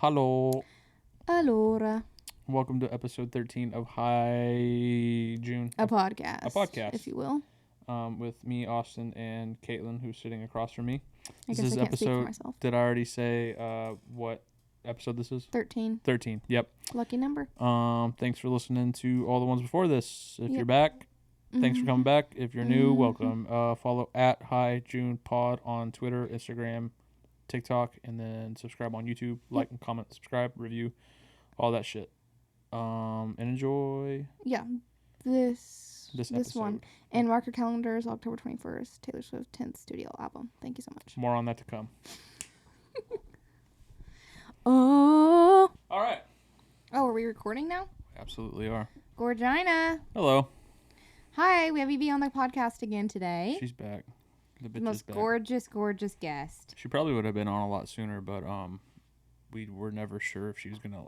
Hello. Allora. Welcome to episode 13 of Hi June. A podcast. A podcast. If you will. With me, Austin, and Caitlin, who's sitting across from me. I guess I can't speak for myself. Did I already say what episode this is? 13. 13, yep. Lucky number. Thanks for listening to all the ones before this. If you're back, thanks for coming back. If you're new, welcome. Follow at Hi June Pod on Twitter, Instagram, TikTok, and then subscribe on YouTube. Like and comment, subscribe, review, all that shit. And enjoy. Yeah, this episode. one. And mark your calendars, October 21st, Taylor Swift 10th studio album. Thank you so much. More on that to come. Oh. All right. Oh, are we recording now? Absolutely are. Gorgina. Hello. Hi, we have Evie on the podcast again today. She's back. The most gorgeous guest. She probably would have been on a lot sooner, but we were never sure if she was gonna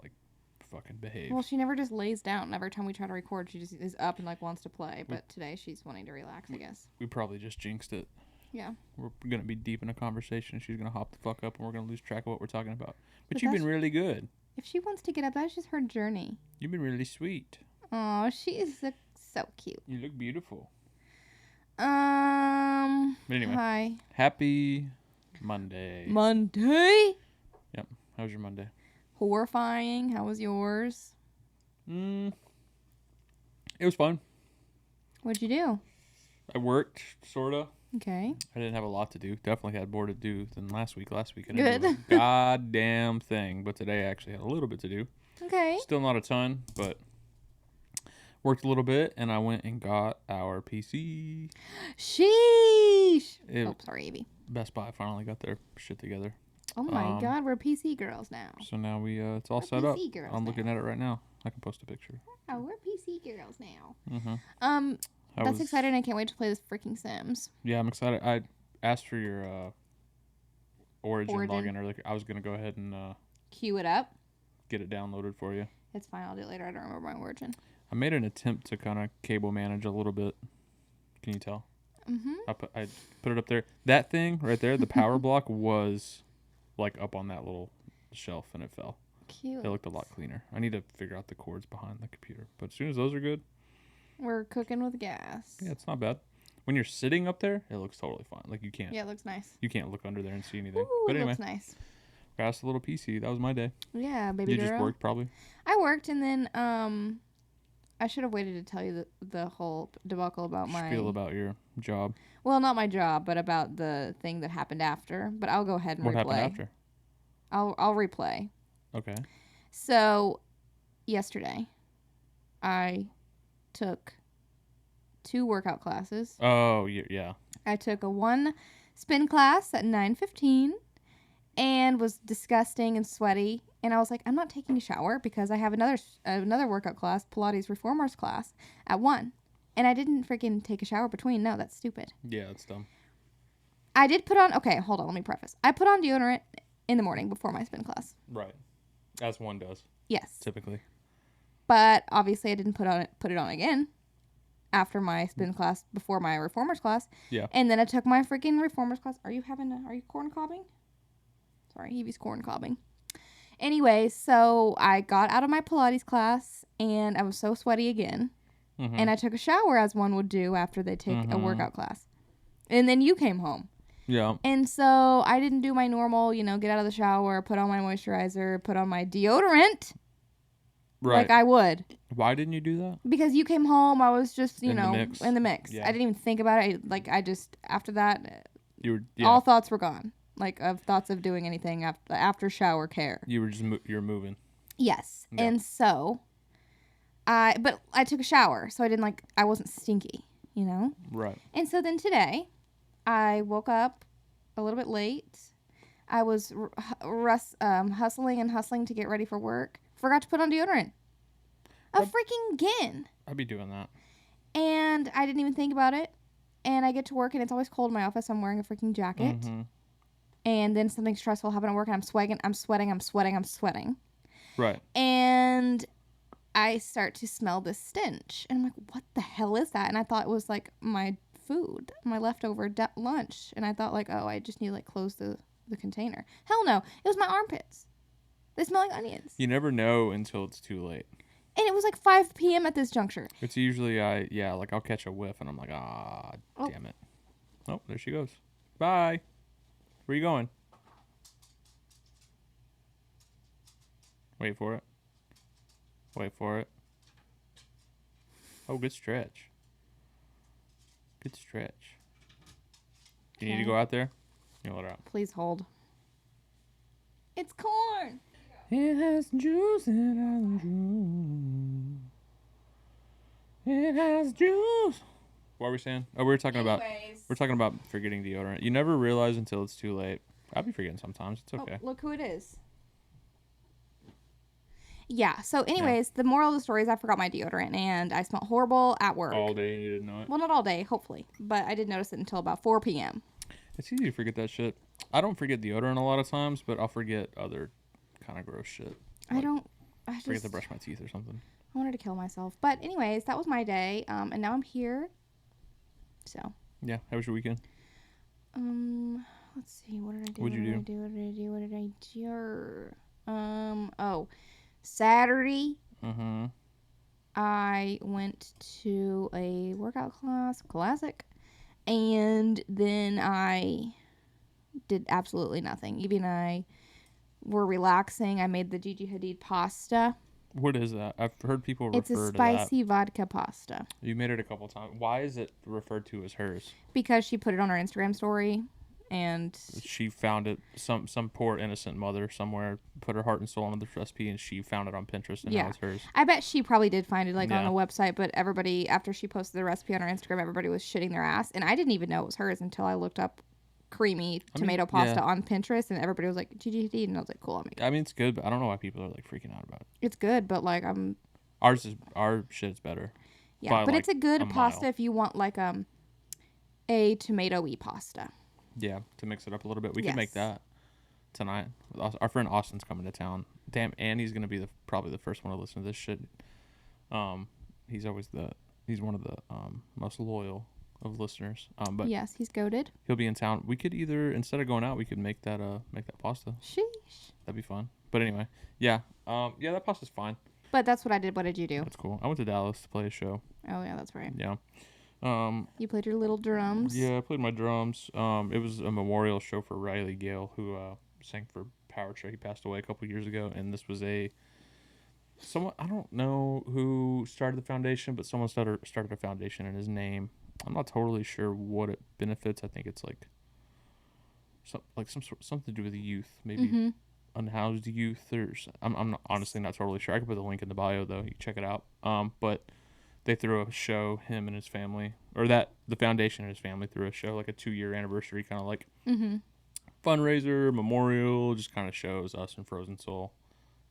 fucking behave. Well, she never just lays down. Every time we try to record, she just is up and wants to play. But today she's wanting to relax, I guess. We probably just jinxed it. Yeah. We're gonna be deep in a conversation. She's gonna hop the fuck up, and we're gonna lose track of what we're talking about. But you've been really good. If she wants to get up, that's just her journey. You've been really sweet. Oh, she is so cute. You look beautiful. But anyway. Hi. Happy Monday. Monday? Yep. How was your Monday? Horrifying. How was yours? It was fun. What'd you do? I worked, sorta. Okay. I didn't have a lot to do. Definitely had more to do than last week. Last week I Good. didn't do a goddamn thing. But today I actually had a little bit to do. Okay. Still not a ton, but worked a little bit, and I went and got our PC. Sheesh. Sorry, Evie. Best Buy finally got their shit together. Oh my God, we're PC girls now. So now it's all set up. I'm looking at it right now. I can post a picture. Oh, we're PC girls now. Mm-hmm. That's exciting. I can't wait to play this freaking Sims. Yeah, I'm excited. I asked for your Origin login earlier. I was gonna go ahead and queue it up. Get it downloaded for you. It's fine. I'll do it later. I don't remember my Origin. I made an attempt to kind of cable manage a little bit. Can you tell? Mm-hmm. I put it up there. That thing right there, the power block was up on that little shelf, and it fell. Cute. It looked a lot cleaner. I need to figure out the cords behind the computer. But as soon as those are good, we're cooking with gas. Yeah, it's not bad. When you're sitting up there, it looks totally fine. You can't. Yeah, it looks nice. You can't look under there and see anything. Ooh, but anyway, it looks nice. Got a little PC. That was my day. Yeah, baby girl. You just worked probably? I worked, and then I should have waited to tell you the whole debacle about my spiel about your job. Well, not my job, but about the thing that happened after. But I'll go ahead and replay. What happened after? I'll replay. Okay. So, yesterday, I took 2 workout classes. Oh, yeah. I took a 1 spin class at 9:15 and was disgusting and sweaty. And I was like, I'm not taking a shower because I have another workout class, Pilates Reformers class, at 1. And I didn't freaking take a shower between. No, that's stupid. Yeah, that's dumb. I did put on... Okay, hold on. Let me preface. I put on deodorant in the morning before my spin class. Right. As one does. Yes. Typically. But obviously I didn't put it on again after my spin class, before my Reformers class. Yeah. And then I took my freaking Reformers class. Are you corn cobbing? Sorry, Evie's corn cobbing. Anyway, so I got out of my Pilates class, and I was so sweaty again. Mm-hmm. And I took a shower, as one would do after they take a workout class. And then you came home. Yeah. And so I didn't do my normal, get out of the shower, put on my moisturizer, put on my deodorant. Right. Like I would. Why didn't you do that? Because you came home, I was just, in the mix. Yeah. I didn't even think about it. I just, after that, yeah. all thoughts were gone. Of thoughts of doing anything after shower care. You were just you're moving. Yes. Yeah. And so, but I took a shower, so I wasn't stinky, Right. And so then today, I woke up a little bit late. I was hustling to get ready for work. Forgot to put on deodorant. Freaking again. I'd be doing that. And I didn't even think about it. And I get to work, and it's always cold in my office. I'm wearing a freaking jacket. Mm-hmm. And then something stressful happened at work, and I'm sweating. Right. And I start to smell this stench. And I'm like, what the hell is that? And I thought it was my food, my leftover lunch. And I thought I just need to close the container. Hell no. It was my armpits. They smell like onions. You never know until it's too late. And it was like 5 p.m. at this juncture. It's usually, like I'll catch a whiff and I'm like, damn it. Oh, there she goes. Bye. Where you going? Wait for it. Wait for it. Oh, good stretch. Good stretch. You need to go out there? You let her out. Please hold. It's corn. It has juice, it has juice. It has juice. What are we saying? Oh, we're talking about forgetting deodorant. You never realize until it's too late. I'll be forgetting sometimes. It's okay. Oh, look who it is. Yeah. So, anyways, the moral of the story is I forgot my deodorant and I smelled horrible at work. All day and you didn't know it? Well, not all day, hopefully. But I didn't notice it until about 4 p.m. It's easy to forget that shit. I don't forget deodorant a lot of times, but I'll forget other kind of gross shit. Like, I forget to brush my teeth or something. I wanted to kill myself. But anyways, that was my day. And now I'm here. So. Yeah. How was your weekend? Let's see. What did I do? What did you do? Oh, Saturday. Mm-hmm. I went to a workout class, classic. And then I did absolutely nothing. Evie and I were relaxing. I made the Gigi Hadid pasta. What is that? I've heard people refer to that. It's a spicy vodka pasta. You made it a couple times. Why is it referred to as hers? Because she put it on her Instagram story, and she found it. Some poor innocent mother somewhere put her heart and soul into this recipe, and she found it on Pinterest, and now it's hers. I bet she probably did find it on a website, but everybody, after she posted the recipe on her Instagram, everybody was shitting their ass, and I didn't even know it was hers until I looked up creamy tomato pasta on Pinterest, and everybody was like, Gigi Hadid, and I was like, cool, I'll make it. I mean, it's good, but I don't know why people are like freaking out about it. It's good, but like our shit's better. Yeah, but it's a good pasta if you want like a tomato-y pasta. Yeah, to mix it up a little bit. We can make that tonight. Our friend Austin's coming to town. Damn, and he's gonna be probably the first one to listen to this shit. He's one of the most loyal of listeners. But yes, he's goated. He'll be in town. We could either, instead of going out, we could make that pasta. Sheesh. That'd be fun. But anyway, yeah, that pasta's fine. But that's what I did. What did you do? That's cool. I went to Dallas to play a show. Oh yeah, that's right. Yeah. You played your little drums. Yeah, I played my drums. It was a memorial show for Riley Gale, who sang for Power Trip. He passed away a couple years ago, and this was someone, I don't know who started the foundation, but someone started a foundation in his name. I'm not totally sure what it benefits. I think it's something to do with the youth, maybe unhoused youth, or I'm honestly not totally sure. I could put the link in the bio though. You can check it out. But they threw a show, him and his family, or the foundation and his family threw a show, like a 2-year anniversary kind of like fundraiser, memorial, just kind of shows us and Frozen Soul,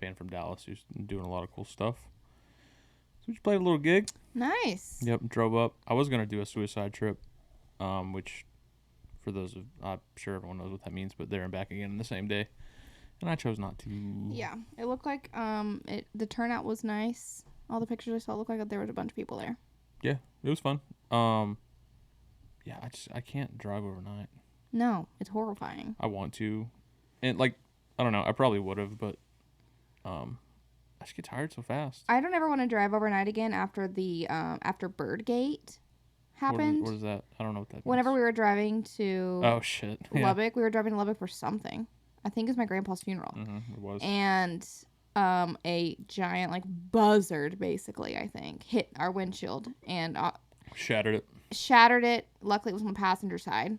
band from Dallas, who's doing a lot of cool stuff. So we just played a little gig. Nice. Yep, drove up. I was going to do a suicide trip, which for those I'm sure everyone knows what that means, but there and back again in the same day. And I chose not to. Yeah, it looked like the turnout was nice. All the pictures I saw looked like there was a bunch of people there. Yeah, it was fun. Yeah, I can't drive overnight. No, it's horrifying. I want to, and I don't know, I probably would have, but I just get tired so fast. I don't ever want to drive overnight again after the after Birdgate happened. What is that? I don't know what that means. Whenever we were driving to Lubbock, we were driving to Lubbock for something. I think it was my grandpa's funeral. It was. And a giant buzzard, basically, I think, hit our windshield and shattered it. Luckily, it was on the passenger side.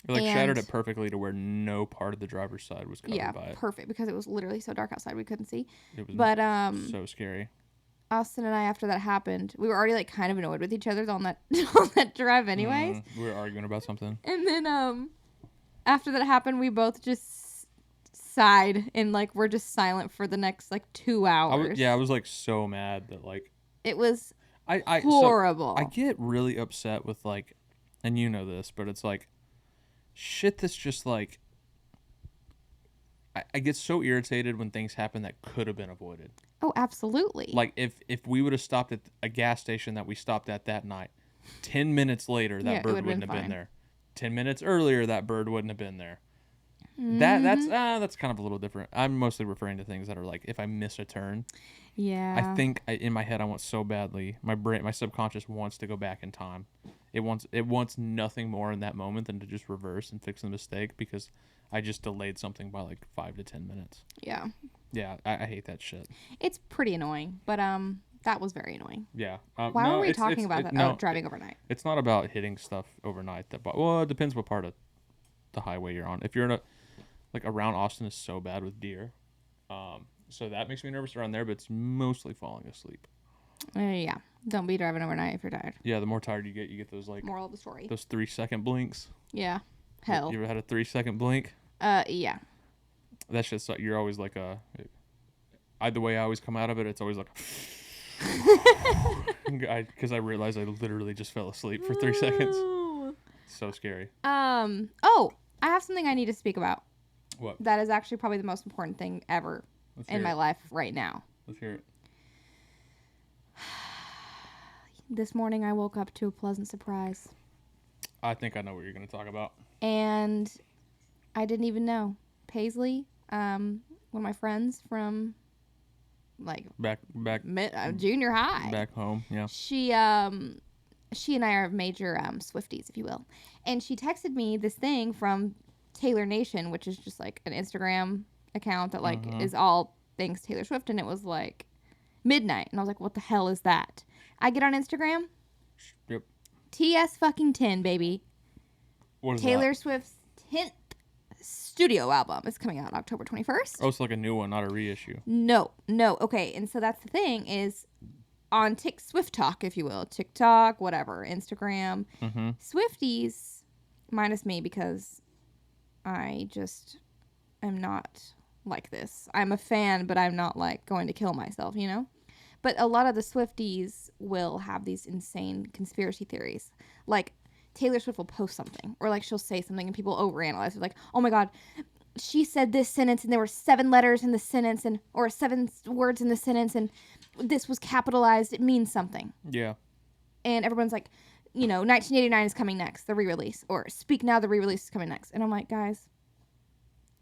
It shattered it perfectly to where no part of the driver's side was covered by it. Yeah, perfect, because it was literally so dark outside we couldn't see. It was so scary. Austin and I, after that happened, we were already kind of annoyed with each other on that drive anyways. We were arguing about something. And then after that happened, we both just sighed and we're just silent for the next 2 hours. I was so mad that it was I horrible. So I get really upset with and you know this, but it's shit that's just I get so irritated when things happen that could have been avoided. Oh, absolutely. If we would have stopped at a gas station that we stopped at that night, 10 minutes later that bird wouldn't have been there. 10 minutes earlier that bird wouldn't have been there. That's kind of a little different. I'm mostly referring to things that are like if I miss a turn. Yeah. I think in my head I want so badly. My subconscious wants to go back in time. It wants nothing more in that moment than to just reverse and fix the mistake because I just delayed something by like 5 to 10 minutes. Yeah. Yeah, I hate that shit. It's pretty annoying, but that was very annoying. Yeah. Why were we talking about that? No, driving overnight. It's not about hitting stuff overnight. Well, it depends what part of the highway you're on. If you're in around Austin is so bad with deer, so that makes me nervous around there. But it's mostly falling asleep. Yeah. Don't be driving overnight if you're tired. Yeah, the more tired you get those like moral of the story. Those 3-second blinks. Yeah. Hell. You ever had a 3-second blink? Yeah. That shit's you're always like the way I always come out of it, it's always like because I realized I literally just fell asleep for 3 seconds. So scary. Oh, I have something I need to speak about. What? That is actually probably the most important thing ever in my life right now. Let's hear it. This morning I woke up to a pleasant surprise. I think I know what you're going to talk about. And I didn't even know. Paisley, one of my friends from like back junior high. Back home, yeah. She and I are major Swifties, if you will. And she texted me this thing from Taylor Nation, which is just like an Instagram account that like is all things Taylor Swift, and it was like midnight, and I was like, what the hell is that? I get on Instagram. Yep. TS fucking 10, baby. What is Taylor that? Swift's 10th studio album is coming out October 21st. Oh, it's like a new one, not a reissue. No. Okay, and so that's the thing is on Swift Talk, if you will, TikTok, whatever, Instagram, Swifties, minus me because I just am not like this. I'm a fan, but I'm not like going to kill myself, you know? But a lot of the Swifties will have these insane conspiracy theories. Like, Taylor Swift will post something, or like she'll say something and people overanalyze it. Like, oh my God, she said this sentence and there were 7 letters in the sentence or 7 words in the sentence and this was capitalized. It means something. Yeah. And everyone's like, 1989 is coming next, the re-release, or Speak Now, the re-release is coming next. And I'm like, guys,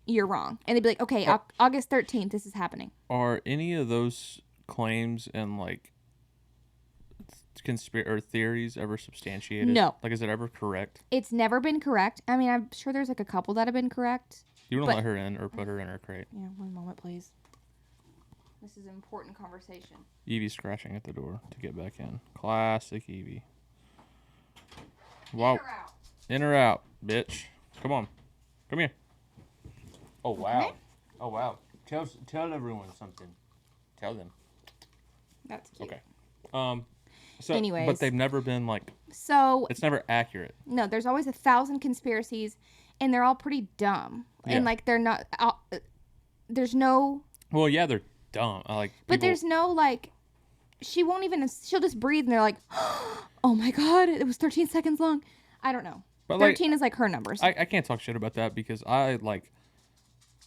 you're wrong. And they'd be like, okay, August 13th, this is happening. Are any of those claims and like or theories ever substantiated? No. Like, is it ever correct? It's never been correct. I mean, I'm sure there's like a couple that have been correct. You want to let her in or put her in her crate? Yeah, one moment, please. This is an important conversation. Evie's scratching at the door to get back in. Classic Evie. Wow. In or out, bitch. Come on. Come here. Oh, wow. Okay. Oh, wow. Tell everyone something. Tell them. That's cute. Okay. So, anyways. But they've never been like. So. It's never accurate. No, there's always 1,000 conspiracies, and they're all pretty dumb. Yeah. And like they're not. There's no. Well, yeah, they're dumb. But there's no like. She won't even. She'll just breathe, and they're like, "Oh my God, it was 13 seconds long." I don't know. But 13 is like her numbers. I can't talk shit about that because I like.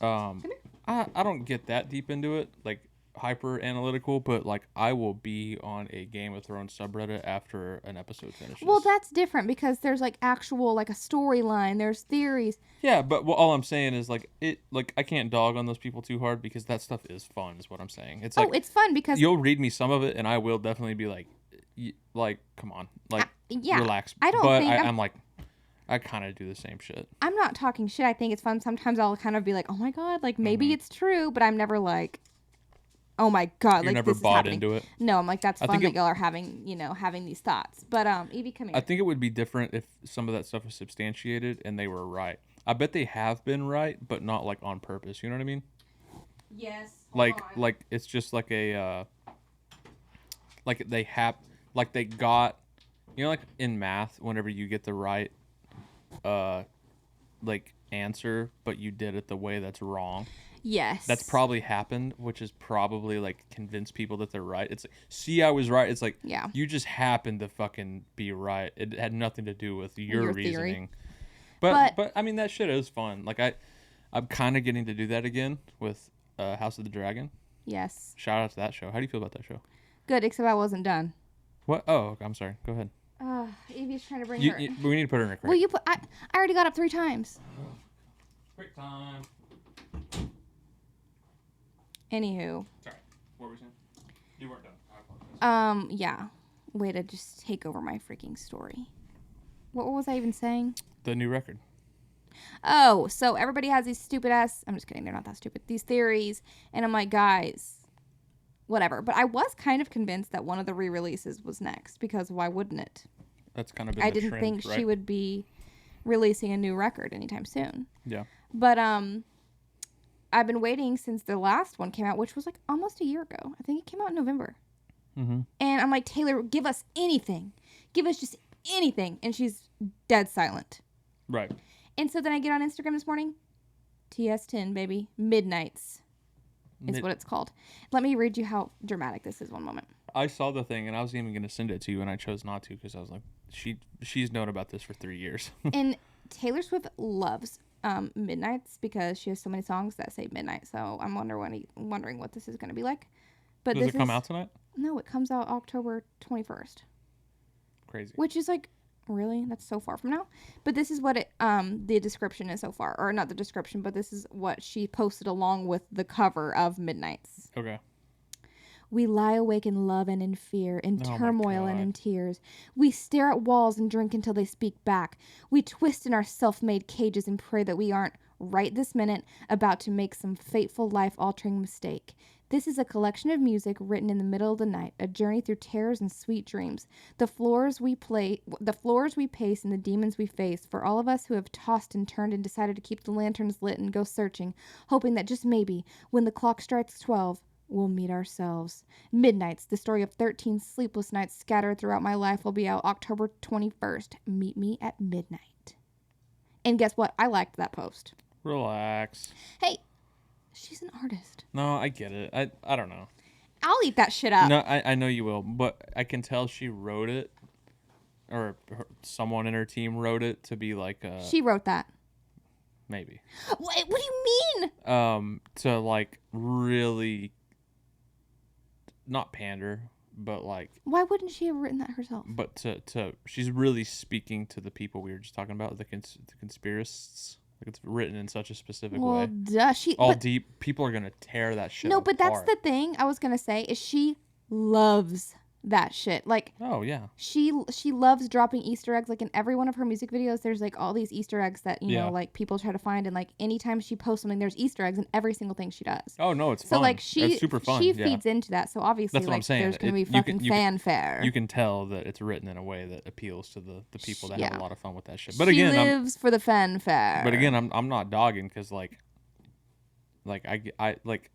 I don't get that deep into it, like hyper analytical, but like I will be on a Game of Thrones subreddit after an episode finishes. Well, that's different because there's like actual like a storyline. There's theories. Yeah, but all I'm saying is like I can't dog on those people too hard because that stuff is fun. Is what I'm saying. It's like it's fun because you'll read me some of it and I will definitely be like come on, like relax. I don't but think I'm like. I kind of do the same shit. I'm not talking shit. I think it's fun. Sometimes I'll kind of be like, oh my God, like maybe it's true, but I'm never like, oh my God, You're like never this bought is happening. into it. No, I'm like, that's fun that y'all are having, having these thoughts. But Evie, come here. I think it would be different if some of that stuff was substantiated and they were right. I bet they have been right, but not like on purpose. You know what I mean? Yes. Like it's just like a like they got, like in math, whenever you get the right like answer, but you did it the way that's wrong. Yes. That's probably happened, which is probably like convince people that they're right. It's like, see, I was right. It's like, you just happened to fucking be right. It had nothing to do with your reasoning. But I mean, that shit is fun. Like I'm kind of getting to do that again with House of the Dragon. Yes. Shout out to that show. How do you feel about that show? Good, except I wasn't done. What? Oh, I'm sorry. Go ahead. Evie's trying to bring her. We need to put her in a crate. Well, I already got up 3 times. Quick time. Anywho. Sorry. What were we saying? You weren't done. I apologize. Yeah. Way to just take over my freaking story. What was I even saying? The new record. Oh, so everybody has these stupid ass. I'm just kidding. They're not that stupid. These theories. And I'm like, guys, whatever. But I was kind of convinced that one of the re-releases was next, because why wouldn't it? That's kind of been I the didn't trend, think right? she would be releasing a new record anytime soon. Yeah. But I've been waiting since the last one came out, which was like almost a year ago. I think it came out in November. Mm-hmm. And I'm like, Taylor, give us anything. Give us just anything. And she's dead silent. Right. And so then I get on Instagram this morning. TS10, baby. Midnights is what it's called. Let me read you how dramatic this is. One moment. I saw the thing, and I was even going to send it to you, and I chose not to because I was like, she's known about this for 3 years. And Taylor Swift loves Midnights because she has so many songs that say midnight. So I'm wondering what this is going to be like. But Does it come out tonight? No, it comes out October 21st. Crazy. Which is like, really? That's so far from now. But this is what the description is so far. Or not the description, but this is what she posted along with the cover of Midnights. Okay. We lie awake in love and in fear, in Oh turmoil and in tears. We stare at walls and drink until they speak back. We twist in our self-made cages and pray that we aren't, right this minute, about to make some fateful life-altering mistake. This is a collection of music written in the middle of the night, a journey through terrors and sweet dreams. The floors we pace and the demons we face, for all of us who have tossed and turned and decided to keep the lanterns lit and go searching, hoping that just maybe, when the clock strikes 12, we'll meet ourselves. Midnights, the story of 13 sleepless nights scattered throughout my life, will be out October 21st. Meet me at midnight. And guess what? I liked that post. Relax. Hey, she's an artist. No, I get it. I don't know. I'll eat that shit up. No, I know you will, but I can tell she wrote it, or someone in her team wrote it to be like a... She wrote that. Maybe. What do you mean? To like really... Not pander, but like... Why wouldn't she have written that herself? But to she's really speaking to the people we were just talking about, the conspiracists. Like, it's written in such a specific way. Duh. Deep. People are gonna tear that shit. No, but that's apart. the thing I was gonna say is she loves that shit. Like, oh yeah, she loves dropping Easter eggs. Like in every one of her music videos, there's like all these Easter eggs that you know, like people try to find. And like anytime she posts something, there's Easter eggs in every single thing she does. Oh no, it's so fun. like it's super fun. She feeds into that. So obviously, that's what I'm saying. There's gonna be fucking fanfare. You can tell that it's written in a way that appeals to the people that have a lot of fun with that shit. But she again, lives for the fanfare. But again, I'm not dogging because like I like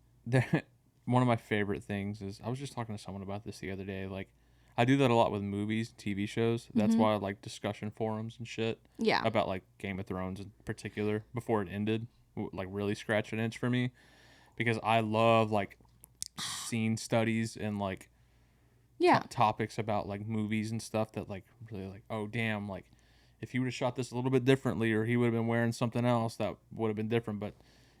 one of my favorite things is I was just talking to someone about this the other day. Like, I do that a lot with movies, TV shows. That's why I like discussion forums and shit. Yeah. About like Game of Thrones in particular before it ended, like really scratched an itch for me, because I love like scene studies and like topics about like movies and stuff that like really like, oh damn, like if he would have shot this a little bit differently or he would have been wearing something else that would have been different, but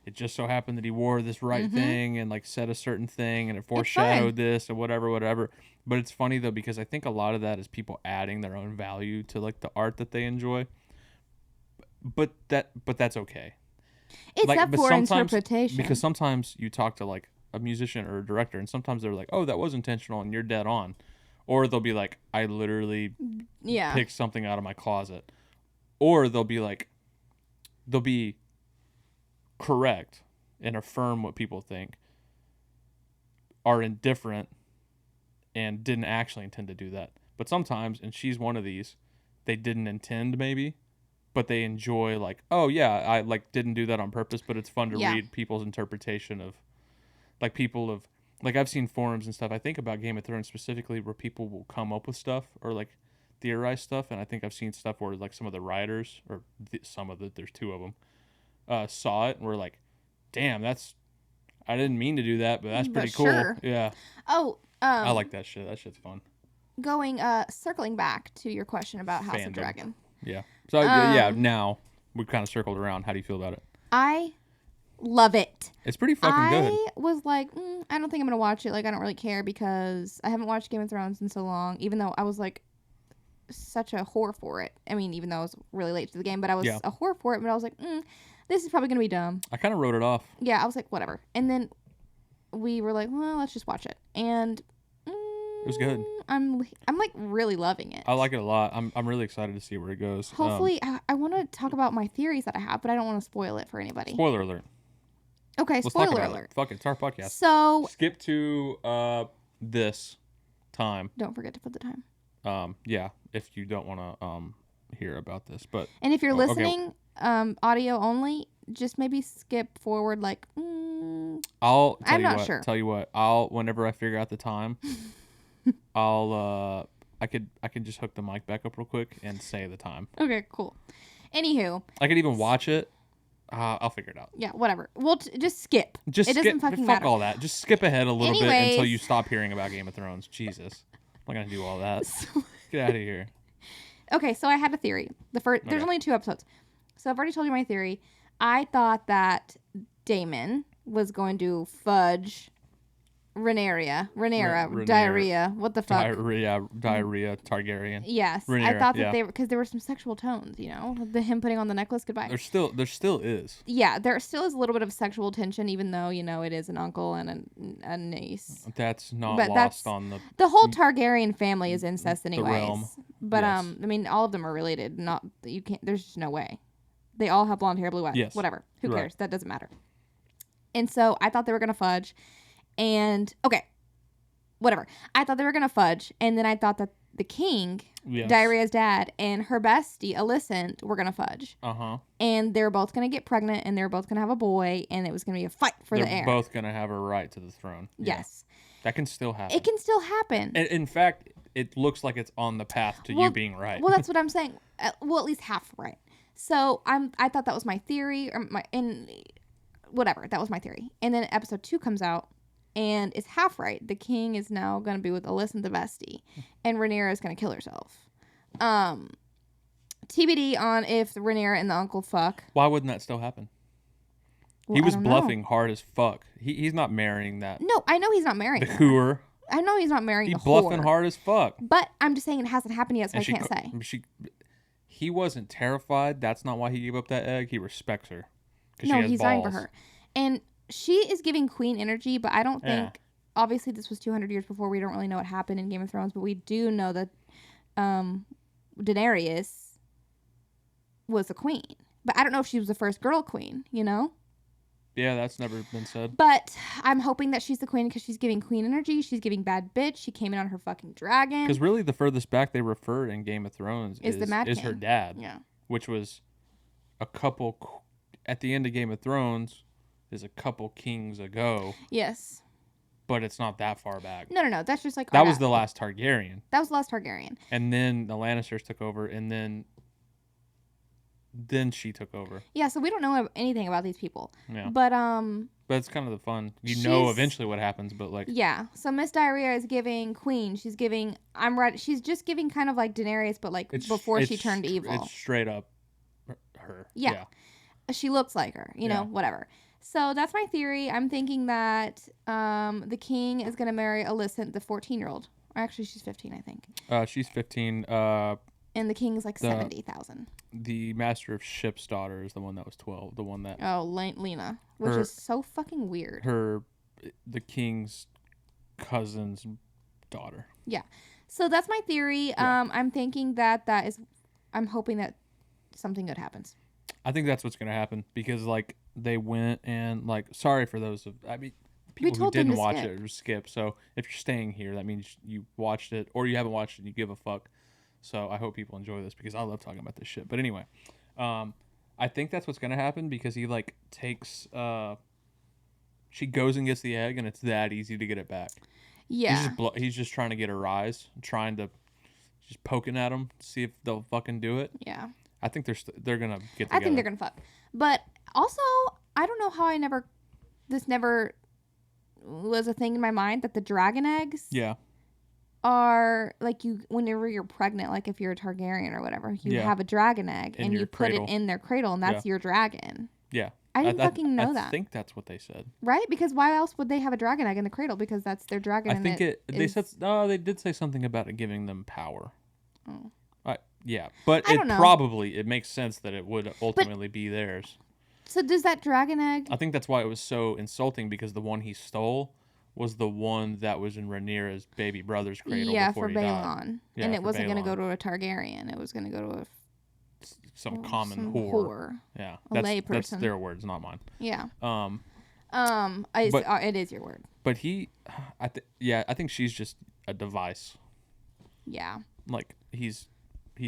it just so happened that he wore this right thing and like said a certain thing and it foreshadowed this and whatever. But it's funny though, because I think a lot of that is people adding their own value to like the art that they enjoy. But that's okay. It's like, up for interpretation. Because sometimes you talk to like a musician or a director and sometimes they're like, oh, that was intentional and you're dead on. Or they'll be like, I literally picked something out of my closet. Or they'll be correct and affirm what people think, are indifferent and didn't actually intend to do that. But sometimes, and she's one of these, they didn't intend maybe, but they enjoy like, oh yeah, I like didn't do that on purpose, but it's fun to read people's interpretation of like people of like I've seen forums and stuff. I think about Game of Thrones specifically where people will come up with stuff or like theorize stuff, and I think I've seen stuff where like some of the writers or there's two of them saw it and were like, damn, I didn't mean to do that, but that's pretty cool. Sure. Yeah. Oh, I like that shit. That shit's fun. Circling back to your question about House of Dragon. Yeah. So now we've kind of circled around. How do you feel about it? I love it. It's pretty fucking good. I was like, I don't think I'm gonna watch it. Like, I don't really care because I haven't watched Game of Thrones in so long. Even though I was like such a whore for it. I mean, even though I was really late to the game, but I was a whore for it. But I was like, this is probably going to be dumb. I kind of wrote it off. Yeah, I was like, whatever. And then we were like, well, let's just watch it. And it was good. I'm like really loving it. I like it a lot. I'm really excited to see where it goes. Hopefully, I want to talk about my theories that I have, but I don't want to spoil it for anybody. Spoiler alert. Okay, Let's spoiler talk about alert. It. Fuck it, it's our podcast. So skip to this time. Don't forget to put the time. Yeah, if you don't want to hear about this, but and if you're listening, okay. Audio only, just maybe skip forward like. I'll. I'm not sure. Tell you what. Whenever I figure out the time, I'll. I could just hook the mic back up real quick and say the time. Okay, cool. Anywho, I could even watch it. I'll figure it out. Yeah, whatever. We'll just skip. It doesn't fucking fuck matter. all that. Just skip ahead a little bit until you stop hearing about Game of Thrones. Jesus, I'm not gonna do all that. Get out of here. Okay, so I had a theory. There's only 2 episodes, so I've already told you my theory. I thought that Daemon was going to fudge Rhaenyra, diarrhea. What the fuck? Diarrhea, Targaryen. Yes, Rhaenyra, I thought that because there were some sexual tones. Him putting on the necklace. Goodbye. There still is. Yeah, there still is a little bit of sexual tension, even though it is an uncle and a niece. That's not lost on the whole Targaryen family is incest anyways. The realm. But yes. I mean, all of them are related. Not you can't. There's just no way. They all have blonde hair, blue eyes. Yes. Whatever. Who Right. cares? That doesn't matter. And so I thought they were gonna fudge. And okay, whatever. I thought they were gonna fudge, and then I thought that the king, Diarrhea's dad, and her bestie, Alicent, were gonna fudge. And they were both gonna get pregnant, and they were both gonna have a boy, and it was gonna be a fight for the heir. They're both gonna have a right to the throne. Yes, that can still happen. It can still happen. And in fact, it looks like it's on the path to you being right. Well, that's what I'm saying. Well, at least half right. So I thought that was my theory, whatever. That was my theory. And then episode 2 comes out. And it's half right. The king is now going to be with Alicent the bestie. And Rhaenyra is going to kill herself. TBD on if Rhaenyra and the uncle fuck. Why wouldn't that still happen? He was bluffing hard as fuck. He's not marrying that. No, I know he's not marrying the whore. I know he's not marrying the whore. He's bluffing hard as fuck. But I'm just saying it hasn't happened yet, so I can't say. He wasn't terrified. That's not why he gave up that egg. He respects her. No, he's dying for her. And she is giving queen energy, but I don't think... Obviously, this was 200 years before. We don't really know what happened in Game of Thrones, but we do know that Daenerys was a queen. But I don't know if she was the first girl queen, Yeah, that's never been said. But I'm hoping that she's the queen because she's giving queen energy. She's giving bad bitch. She came in on her fucking dragon. Because really, the furthest back they refer in Game of Thrones is the Mad King. Her dad. Yeah. Which was a couple... At the end of Game of Thrones... is a couple kings ago. Yes. But it's not that far back. No. That's just like... That was the last Targaryen. That was the last Targaryen. And then the Lannisters took over, and then she took over. Yeah, so we don't know anything about these people. Yeah. But it's kind of the fun. You know eventually what happens, but like... Yeah. So Miss Diarrhea is giving queen. She's giving... I'm right. She's just giving kind of like Daenerys, but like before she turned evil. It's straight up her. Yeah. She looks like her, whatever. So that's my theory. I'm thinking that the king is going to marry Alicent, the 14-year-old. Actually, she's 15, I think. She's 15. And the king is like 70,000. The Master of Ship's daughter is the one that was 12. The one that... Oh, Lena. Which is so fucking weird. The king's cousin's daughter. Yeah. So that's my theory. Yeah. I'm thinking that is... I'm hoping that something good happens. I think that's what's going to happen because, like, they went and, like, sorry for those people who didn't watch it or skip. So if you're staying here, that means you watched it or you haven't watched it and you give a fuck. So I hope people enjoy this because I love talking about this shit. But anyway, I think that's what's going to happen because he, like, takes, she goes and gets the egg and it's that easy to get it back. Yeah. He's just trying to get a rise, trying to, just poking at them, see if they'll fucking do it. Yeah. I think they're gonna get together. I think they're gonna fuck. But also, I don't know how this never was a thing in my mind that the dragon eggs are like whenever you're pregnant, like if you're a Targaryen or whatever, you have a dragon egg and you put it in their cradle and that's your dragon. Yeah. I didn't fucking know that. I think that's what they said. Right? Because why else would they have a dragon egg in the cradle? Because that's their dragon. They did say something about it giving them power. Oh. Yeah, but it makes sense that it would ultimately be theirs. So does that dragon egg? I think that's why it was so insulting, because the one he stole was the one that was in Rhaenyra's baby brother's cradle before for he died. Balon. Yeah, and it for wasn't going to Balon. go to a Targaryen. It was going to go to some common some whore. Yeah, that's their words, not mine. Yeah. But it is your word. But I think she's just a device. Yeah. Like he's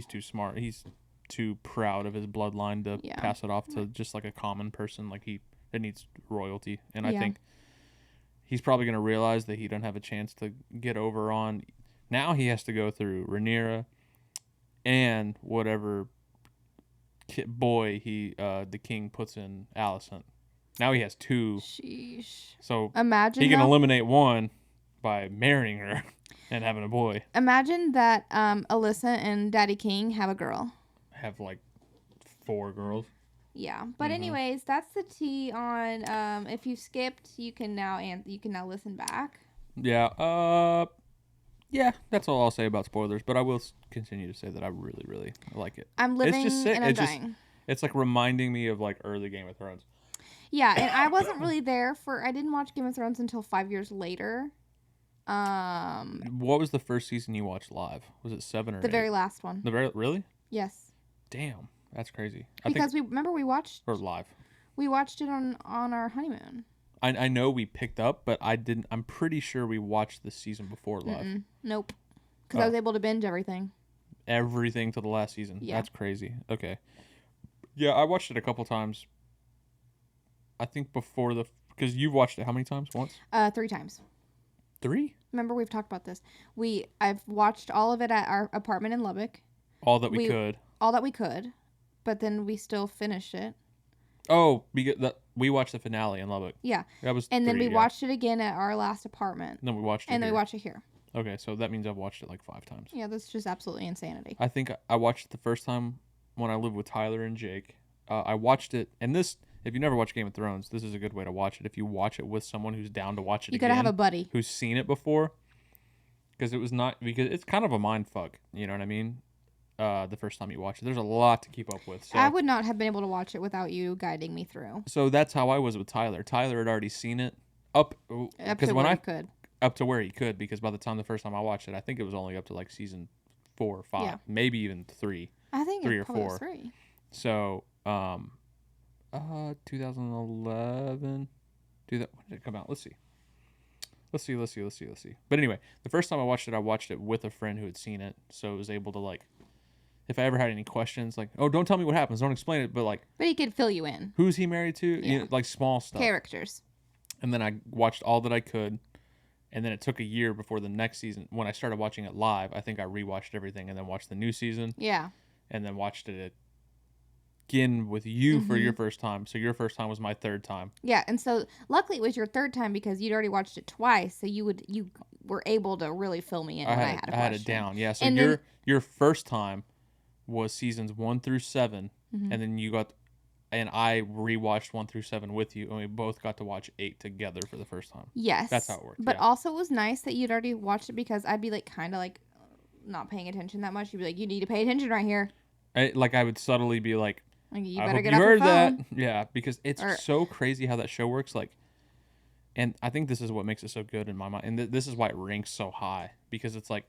too smart. He's too proud of his bloodline to pass it off to just like a common person. Like it needs royalty, and I think he's probably gonna realize that he doesn't have a chance to get over on. Now he has to go through Rhaenyra and whatever boy the king puts in Alicent. Now he has two. Sheesh. So imagine he can eliminate one by marrying her and having a boy. Imagine that Alyssa and Daddy King have a girl. Have like 4 girls. Yeah, but anyways, that's the tea on. If you skipped, you can now listen back. Yeah. Yeah. That's all I'll say about spoilers. But I will continue to say that I really, really like it. I'm living and I'm dying. It's like reminding me of like early Game of Thrones. Yeah, and I wasn't really there I didn't watch Game of Thrones until 5 years later. What was the first season you watched live? Was it 7 or 8? The very last one. Really? Yes. Damn, that's crazy. Because we watched. Or live. We watched it on our honeymoon. I know we picked up, but I didn't. I'm pretty sure we watched the season before live. Nope. Because I was able to binge everything. Everything to the last season. Yeah. That's crazy. Okay. Yeah, I watched it a couple times. I think because you watched it how many times? Once? 3 times. 3? Remember, we've talked about this. I've watched all of it at our apartment in Lubbock. All that we could. All that we could, but then we still finished it. Oh, we watched the finale in Lubbock. Yeah. That was. And then we watched it again at our last apartment. And then we watched it. And then we watched it here. Okay, so that means I've watched it like 5 times. Yeah, that's just absolutely insanity. I think I watched it the first time when I lived with Tyler and Jake. I watched it, and if you never watched Game of Thrones, this is a good way to watch it. If you watch it with someone who's down to watch it again. You gotta have a buddy. Who's seen it before. Because it's kind of a mind fuck. You know what I mean? The first time you watch it. There's a lot to keep up with. So. I would not have been able to watch it without you guiding me through. So that's how I was with Tyler. Tyler had already seen it up to where he could, because by the first time I watched it, I think it was only up to like season 4 or 5, maybe even 3. I think 3 it or probably 4. Was 3. So 2011. When did it come out? Let's see. But anyway, the first time I watched it with a friend who had seen it, so I was able to like, if I ever had any questions, like, oh, don't tell me what happens, don't explain it, but he could fill you in. Who's he married to? Yeah. You know, like small stuff. Characters. And then I watched all that I could, and then it took a year before the next season. When I started watching it live, I think I rewatched everything and then watched the new season. Yeah. And then watched it again with you for your first time. So your first time was my third time. Yeah, and so luckily it was your third time because you'd already watched it twice, so you were able to really fill me in when I had a question. I had it down. Yeah, so your first time was seasons 1 through 7, and then I rewatched 1 through 7 with you, and we both got to watch 8 together for the first time. Yes. That's how it worked. But also it was nice that you'd already watched it, because I'd be like kind of like not paying attention that much. You'd be like, you need to pay attention right here. I would subtly be like, you I better hope get you off heard your phone. that. Yeah, because it's so crazy how that show works. Like, and I think this is what makes it so good in my mind. And this is why it ranks so high, because it's like,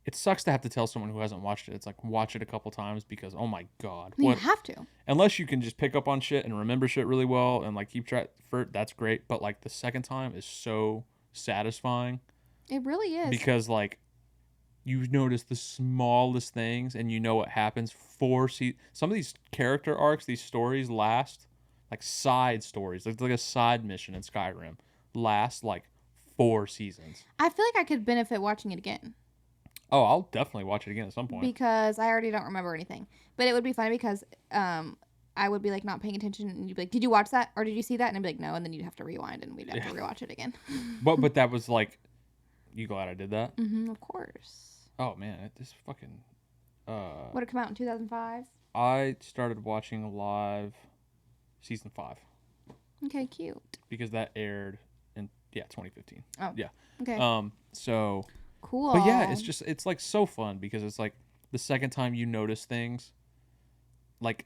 it sucks to have to tell someone who hasn't watched it. It's like, watch it a couple times, because, oh my God. You have to. Unless you can just pick up on shit and remember shit really well and like keep track for it, that's great. But like the second time is so satisfying. It really is. Because like, you notice the smallest things and you know what happens. Some of these character arcs, these stories last, like side stories, like a side mission in Skyrim, last like 4 seasons. I feel like I could benefit watching it again. Oh, I'll definitely watch it again at some point. Because I already don't remember anything. But it would be funny because I would be like not paying attention, and you'd be like, did you watch that? Or did you see that? And I'd be like, no. And then you'd have to rewind and we'd have to rewatch it again. But that was like, you glad I did that? Mm-hmm, of course. Oh man, this fucking. Would it come out in 2005? I started watching live season 5. Okay, cute. Because that aired in 2015. Oh. Yeah. Okay. So. Cool. But yeah, it's like so fun, because it's like the second time you notice things. Like,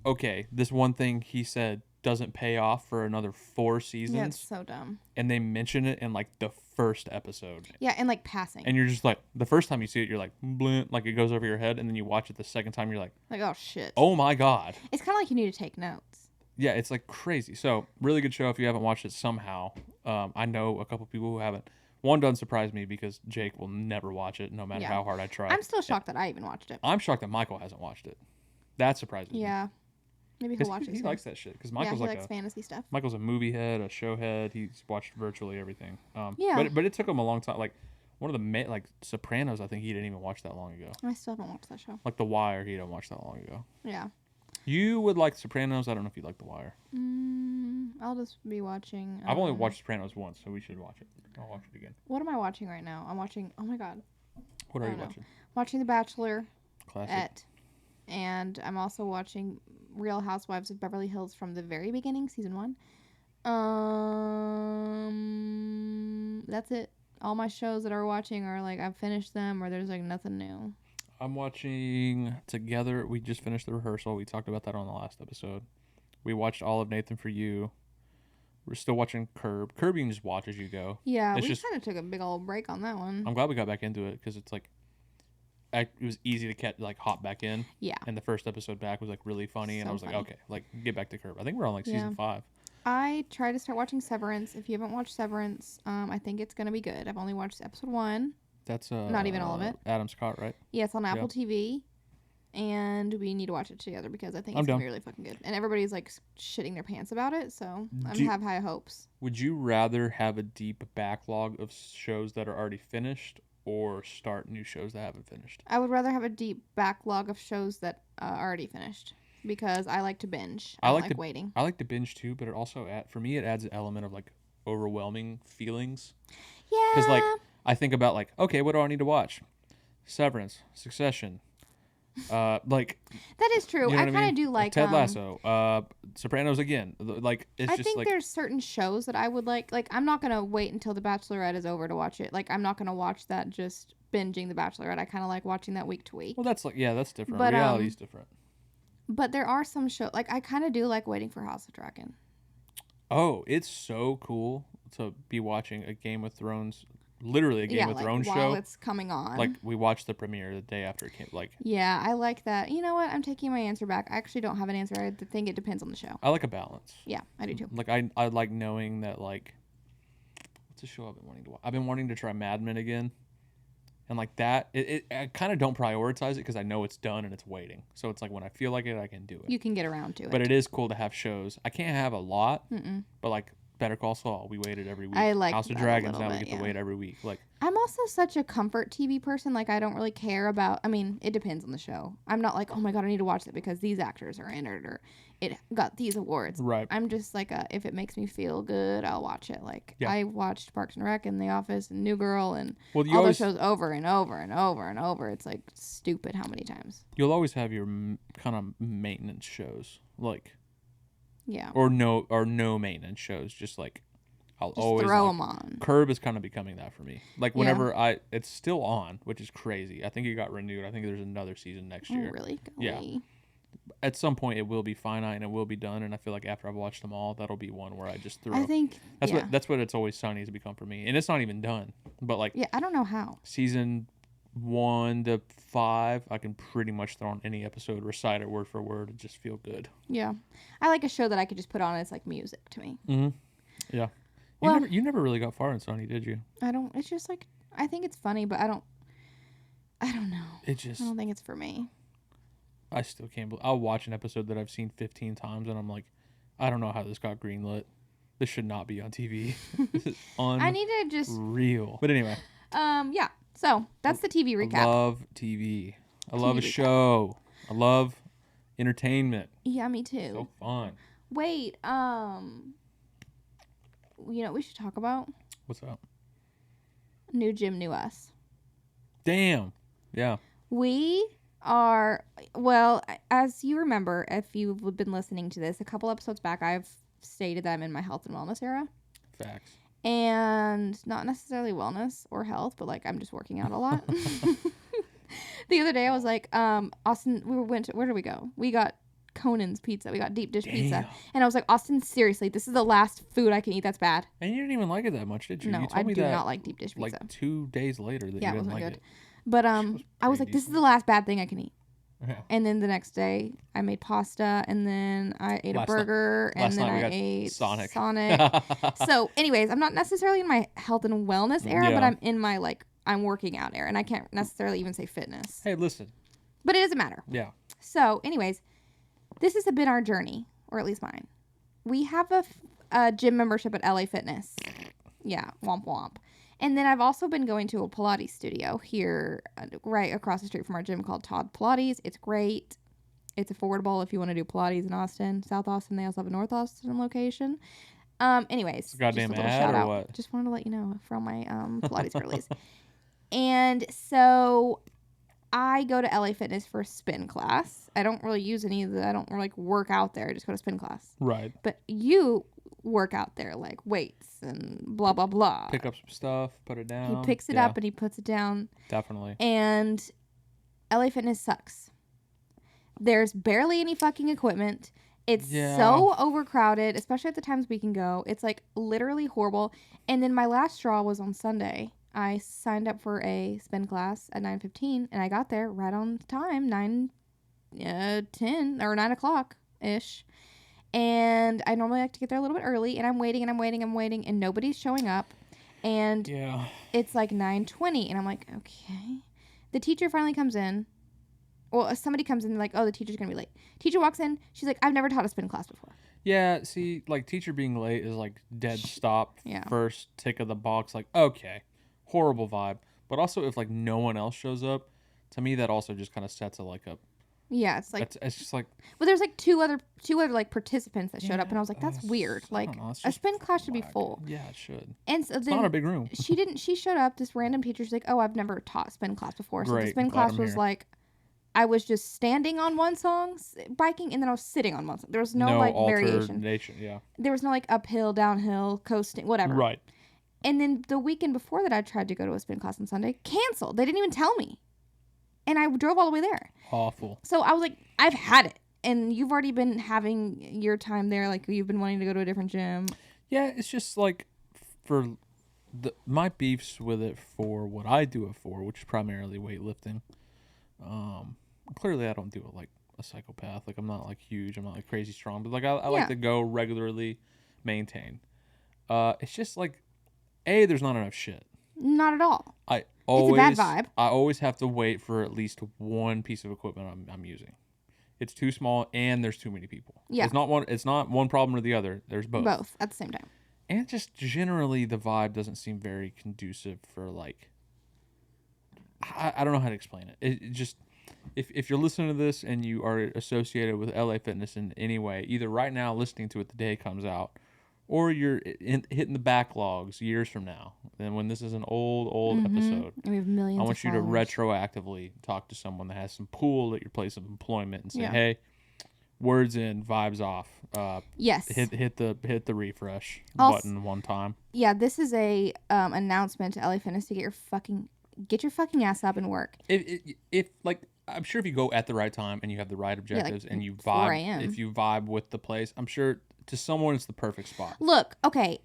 okay, this one thing he said doesn't pay off for another 4 seasons. Yeah, it's so dumb. And they mention it in like the first episode. Yeah, and like passing. And you're just like, the first time you see it, you're like, bleh, like it goes over your head. And then you watch it the second time, you're like, oh shit. Oh my God. It's kind of like you need to take notes. Yeah, it's like crazy. So, really good show if you haven't watched it somehow. I know a couple people who haven't. One doesn't surprise me because Jake will never watch it no matter how hard I try. I'm still shocked that I even watched it. I'm shocked that Michael hasn't watched it. That surprises me. Yeah. Maybe he'll watch it. He likes that shit because Michael's he likes fantasy stuff. Michael's a movie head, a show head. He's watched virtually everything. Yeah. But it took him a long time. Like one of the like Sopranos, I think he didn't even watch that long ago. I still haven't watched that show. Like The Wire, he didn't watch that long ago. Yeah. You would like Sopranos. I don't know if you like The Wire. I'll just be watching. I've only watched Sopranos once, so we should watch it. I'll watch it again. What am I watching right now? I'm watching. Oh my God. What are you watching? Watching The Bachelor. Classic. And I'm also watching Real Housewives of Beverly Hills from the very beginning, season 1. That's it. All my shows that I'm watching are like I've finished them or there's like nothing new. I'm watching Together. We just finished the rehearsal. We talked about that on the last episode. We watched all of Nathan For You. We're still watching Curb. Curb you can just watch as you go. Yeah, we kind of took a big old break on that one. I'm glad we got back into it because it's like it was easy to hop back in. Yeah. And the first episode back was like really funny, and I was funny. like, okay, like get back to Curb. I think we're on like season 5. I tried to start watching Severance. If you haven't watched Severance, I think it's gonna be good. I've only watched episode 1. That's not even all of it. Adam Scott, right? Yeah, it's on Apple TV, and we need to watch it together because I think it's gonna be really fucking good. And everybody's like shitting their pants about it, so I have high hopes. Would you rather have a deep backlog of shows that are already finished, or start new shows that haven't finished? I would rather have a deep backlog of shows that are already finished because I like to binge. I like waiting. I like to binge too, but it also for me it adds an element of like overwhelming feelings. Yeah. Because like I think about like, okay, what do I need to watch? Severance, Succession, like that is true. You know I kind of do like Ted Lasso, Sopranos again. Like it's I just think like there's certain shows that I would like. Like I'm not gonna wait until The Bachelorette is over to watch it. Like I'm not gonna watch that just binging The Bachelorette. I kind of like watching that week to week. Well, that's like that's different. But, Reality's different. But there are some shows like I kind of do like waiting for House of Dragon. Oh, it's so cool to be watching a Game of Thrones. Literally a Game of Thrones show. While it's coming on. Like we watched the premiere the day after it came. Like yeah, I like that. You know what? I'm taking my answer back. I actually don't have an answer. I think it depends on the show. I like a balance. Yeah, I do too. Like I like knowing that like what's a show I've been wanting to watch? I've been wanting to try Mad Men again. And like that, I kind of don't prioritize it because I know it's done and it's waiting. So it's like when I feel like it, I can do it. You can get around to it. But it is cool to have shows. I can't have a lot, but like Better Call Saul, we waited every week. I like House of Dragons, now we get to wait every week. Like I'm also such a comfort TV person. Like I don't really care about. I mean, it depends on the show. I'm not like, oh my god, I need to watch it because these actors are in it or it got these awards. Right. I'm just like, if it makes me feel good, I'll watch it. Like I watched Parks and Rec and The Office and New Girl and all those shows over and over and over and over. It's like stupid how many times. You'll always have your kind of maintenance shows, like. Yeah. Or no maintenance shows, just like I'll just always throw them on. Curb is kind of becoming that for me. Like whenever it's still on, which is crazy. I think it got renewed. I think there's another season next year. Oh, really? Yeah. At some point, it will be finite and it will be done. And I feel like after I've watched them all, that'll be one where I just throw. I think that's what It's Always Sunny has become for me, and it's not even done. But like I don't know how season 1 to 5, I can pretty much throw on any episode, recite it word for word, and just feel good. Yeah, I like a show that I could just put on. And it's like music to me. Mm-hmm. Yeah. You never really got far in Sunny, did you? I don't. It's just like I think it's funny, but I don't know. I don't think it's for me. I still can't believe I'll watch an episode that I've seen 15 times and I'm like, I don't know how this got greenlit. This should not be on TV. This is I need to just real. But anyway. Yeah. So that's the TV recap. I love TV. I love a show. I love entertainment. Yeah, me too. So fun. Wait, you know what we should talk about? What's up? New Gym, New Us. Damn. Yeah. We are, well, as you remember, if you've been listening to this, a couple episodes back, I've stated that I'm in my health and wellness era. Facts. And not necessarily wellness or health, but like I'm just working out a lot. The other day I was like, Austin, where did we go? We got Conan's pizza. We got deep dish Damn. pizza. And I was like, Austin, seriously, this is the last food I can eat that's bad. And you didn't even like it that much, did you? No, You told I me do that, not like deep dish pizza. like 2 days later that Yeah, you it didn't wasn't like good. it. But I was pretty like, this is decent. the last bad thing I can eat. Yeah. And then the next day, I made pasta, and then I ate a burger, and then I ate Sonic. So, anyways, I'm not necessarily in my health and wellness era, but I'm in my, like, I'm working out era, and I can't necessarily even say fitness. Hey, listen. But it doesn't matter. Yeah. So, anyways, this has been our journey, or at least mine. We have a gym membership at LA Fitness. Yeah, womp womp. And then I've also been going to a Pilates studio here right across the street from our gym called Todd Pilates. It's great. It's affordable if you want to do Pilates in Austin, South Austin. They also have a North Austin location. Anyways, It's a goddamn just a little ad shout or out. what? Just wanted to let you know from my Pilates girlies. And so I go to LA Fitness for a spin class. I don't really use any of the, I don't like work out there. I just go to spin class. Right. But you work out there, like weights and blah, blah, blah. Pick up some stuff, put it down. He picks it up and he puts it down. Definitely. And LA Fitness sucks. There's barely any fucking equipment. It's so overcrowded, especially at the times we can go. It's like literally horrible. And then my last straw was on Sunday. I signed up for a spin class at 9:15, and I got there right on time, 10 or 9 o'clock ish. And I normally like to get there a little bit early, and I'm waiting, and nobody's showing up. And it's like 9:20, and I'm like, okay. The teacher finally comes in. Well, somebody comes in, like, oh, the teacher's going to be late. Teacher walks in. She's like, I've never taught a spin class before. Yeah, see, like, teacher being late is, like, dead stop. Yeah. First tick of the box. Like, okay, horrible vibe. But also, if, like, no one else shows up, to me, that also just kind of sets a, like, a... Yeah, it's like... It's just, like... But there's, like, two other like, participants that showed up, and I was like, that's weird. Like, a spin class should be full. Yeah, it should. And so it's then not a big room. She showed up, this random teacher. She's like, oh, I've never taught spin class before. So Great, the spin class was, like... I was just standing on one song, biking, and then I was sitting on one song. There was no like, variation. Yeah. There was no, like, uphill, downhill, coasting, whatever. Right. And then the weekend before that, I tried to go to a spin class on Sunday. Canceled. They didn't even tell me. And I drove all the way there. Awful. So I was like, I've had it. And you've already been having your time there. Like, you've been wanting to go to a different gym. Yeah, it's just, like, for my beefs with it for what I do it for, which is primarily weightlifting. Clearly I don't do it like a psychopath. Like, I'm not like huge. I'm not like crazy strong. But like I like to go regularly, maintain. It's just like, there's not enough shit. Not at all. It's a bad vibe. I always have to wait for at least one piece of equipment I'm using. It's too small and there's too many people. Yeah. It's not one problem or the other. There's both. Both at the same time. And just generally the vibe doesn't seem very conducive for like, I don't know how to explain it. It just, if you're listening to this and you are associated with LA Fitness in any way, either right now listening to it the day it comes out, or you're hitting the backlogs years from now, then when this is an old episode, and we have millions. I want you to followers. retroactively talk to someone that has some pull at your place of employment and say, Yeah. hey, words in, vibes off. Yes. Hit the refresh Also, button one time. Yeah, this is a announcement to LA Fitness to get your fucking ass up and work. If like, I'm sure if you go at the right time and you have the right objectives and you 4 vibe, a.m. if you vibe with the place, I'm sure to someone it's the perfect spot. Look, okay,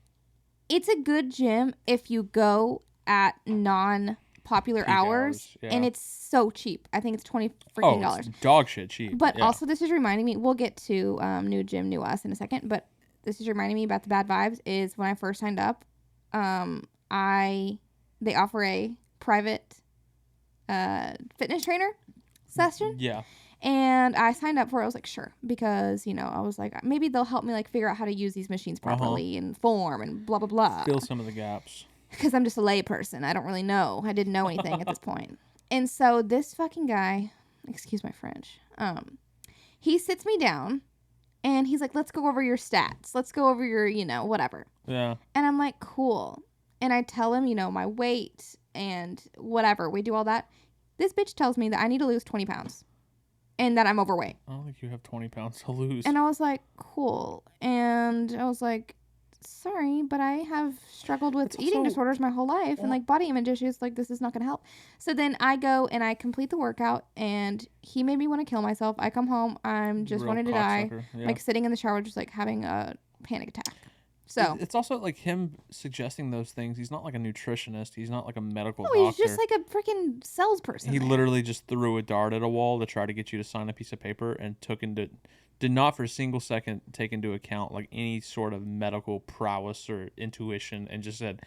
it's a good gym if you go at non-popular Peak hours, yeah. and it's so cheap. I think it's $20 freaking it's dog shit cheap. But yeah. also, this is reminding me. We'll get to new gym, new us in a second. But this is reminding me about the bad vibes. Is when I first signed up, they offer a private fitness trainer session. Yeah. And I signed up for it. I was like, sure. Because, I was like, maybe they'll help me, like, figure out how to use these machines properly and form and blah, blah, blah. Fill some of the gaps. Because I'm just a lay person. I don't really know. I didn't know anything at this point. And so this fucking guy, excuse my French, he sits me down and he's like, let's go over your stats. Let's go over your, whatever. Yeah. And I'm like, cool. And I tell him, my weight and whatever. We do all that. This bitch tells me that I need to lose 20 pounds. And that I'm overweight. I don't think you have 20 pounds to lose. And I was like, cool. And I was like, sorry, but I have struggled with It's eating also- disorders my whole life and like body image issues. Like, this is not going to help. So then I go and I complete the workout, and he made me want to kill myself. I come home, I'm just Real wanting to die, cocksucker, yeah. like sitting in the shower, just like having a panic attack. So It's also like him suggesting those things. He's not like a nutritionist. He's not like a medical no, doctor. he's just like a freaking salesperson. He there. literally just threw a dart at a wall to try to get you to sign a piece of paper and did not for a single second take into account like any sort of medical prowess or intuition, and just said,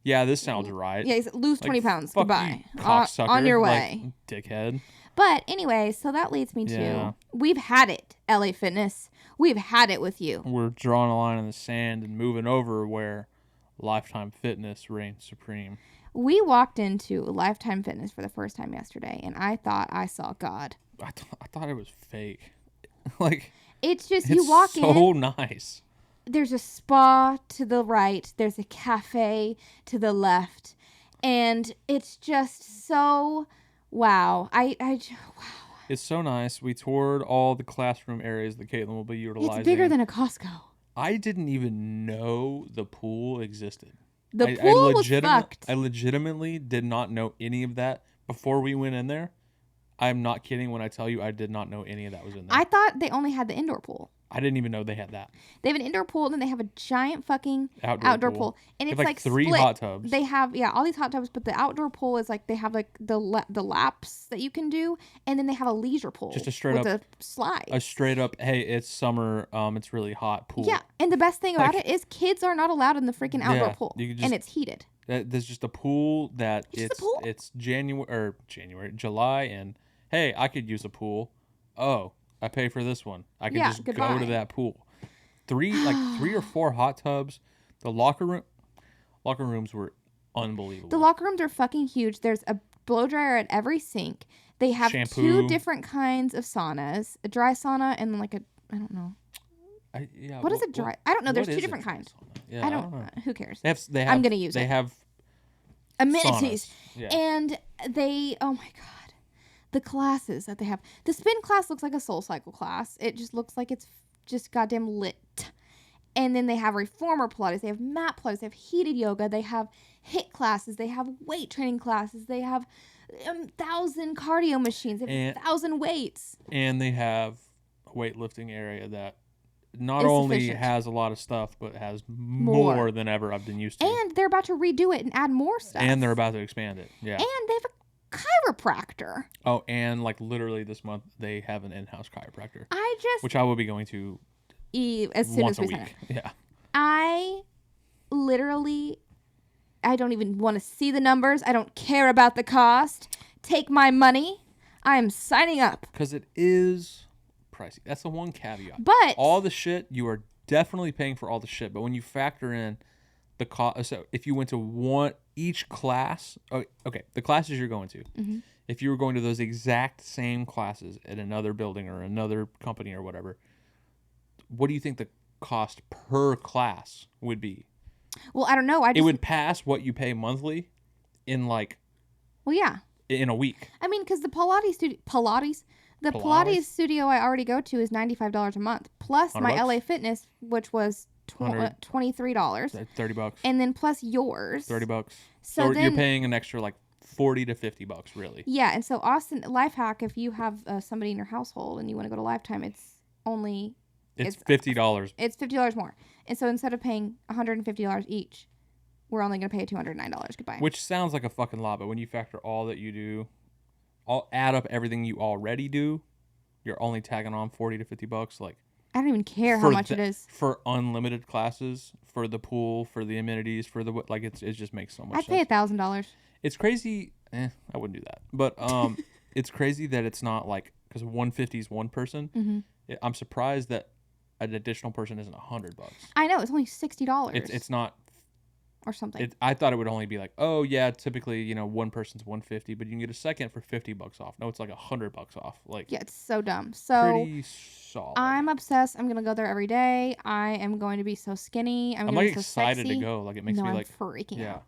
yeah, this sounds right. Yeah, he's lose Like, 20 pounds. fuck Goodbye. you, cocksucker. On your Like, way. dickhead. But anyway, so that leads me Yeah. to we've had it, LA Fitness. We've had it with you. We're drawing a line in the sand and moving over where Lifetime Fitness reigns supreme. We walked into Lifetime Fitness for the first time yesterday, and I thought I saw God. I thought it was fake. Like, It's just, it's you walk so in, nice. there's a spa to the right, there's a cafe to the left, and it's just so, wow. Wow. It's so nice. We toured all the classroom areas that Caitlin will be utilizing. It's bigger than a Costco. I didn't even know the pool existed. The pool was fucked. I legitimately did not know any of that before we went in there. I'm not kidding when I tell you I did not know any of that was in there. I thought they only had the indoor pool. I didn't even know they had that. They have an indoor pool, and then they have a giant fucking outdoor pool. And They it's have, like 3 split. hot tubs. They have, yeah, all these hot tubs, but the outdoor pool is like, they have like the laps that you can do, and then they have a leisure pool. Just a straight with up- a slide. A straight up, hey, it's summer, it's really hot pool. Yeah, and the best thing about Like- it is kids are not allowed in the freaking outdoor Yeah, pool, you could just- and it's heated. There's just a pool that Just a pool? it's July, and hey, I could use a pool. Oh, I pay for this one. I can Yeah, just goodbye. go to that pool. 3 or 4 hot tubs. The locker rooms were unbelievable. The locker rooms are fucking huge. There's a blow dryer at every sink. They have Shampoo. 2 different kinds of saunas, a dry sauna and like a, I don't know. What is a dry? I don't know. There's what 2 is different a dry kinds. sauna? Yeah, I don't know. Who cares? They have. I'm gonna use They it. have Amenities. saunas. Yeah. And they, oh my God, the classes that they have. The spin class looks like a soul cycle class. It just looks like it's just goddamn lit. And then they have reformer Pilates. They have mat Pilates. They have heated yoga. They have HIIT classes. They have weight training classes. They have 1,000 cardio machines. They have 1,000 weights. And they have a weightlifting area that not Is only sufficient. has a lot of stuff, but has More. more than ever I've been used to. And they're about to redo it and add more stuff. And they're about to expand it. Yeah. And they have a chiropractor. Oh, and like literally this month they have an in-house chiropractor, I just, which I will be going to as soon once as a we sign week. up. Yeah. I literally, I don't even want to see the numbers. I don't care about the cost. Take my money. I am signing up. Because it is pricey. That's the one caveat. But All the shit, you are definitely paying for all the shit. But when you factor in the cost, so if you went to each class, okay, the classes you're going to, Mm-hmm. if you were going to those exact same classes at another building or another company or whatever, what do you think the cost per class would be? well, I don't know. It would pass what you pay monthly in like well, yeah. in a week. I mean, because the Pilates studio I already go to is $95 a month, plus my $100? LA Fitness, which was $100. $23, $30, and then plus yours. $30. So So then, you're paying an extra like $40 to $50 really. yeah, and so Austin life hack: if you have somebody in your household and you want to go to Lifetime, it's only It's $50. it's $50 more. And so instead of paying $150 each, we're only going to pay $209. Goodbye. Which sounds like a fucking lot, but when you factor all that you do, add up everything you already do, you're only tagging on $40 to $50. Like, I don't even care how much it is. for unlimited classes, for the pool, for the amenities, for the like. It just makes so much I'd sense. pay $1,000. It's crazy. I wouldn't do that. But it's crazy that it's not like, because 150 is one person. Mm-hmm. I'm surprised that an additional person isn't $100. I know, it's only $60. It's not. or something. I thought it would only be like, oh yeah, typically one person's 150, but you can get a second for $50 off. No, it's like $100 off. Like, yeah, it's so dumb. So pretty solid. I'm obsessed. I'm gonna go there every day. I am going to be so skinny. I'm I'm gonna like be so excited sexy. to go. Like, it makes no, me I'm like, freaking yeah. out.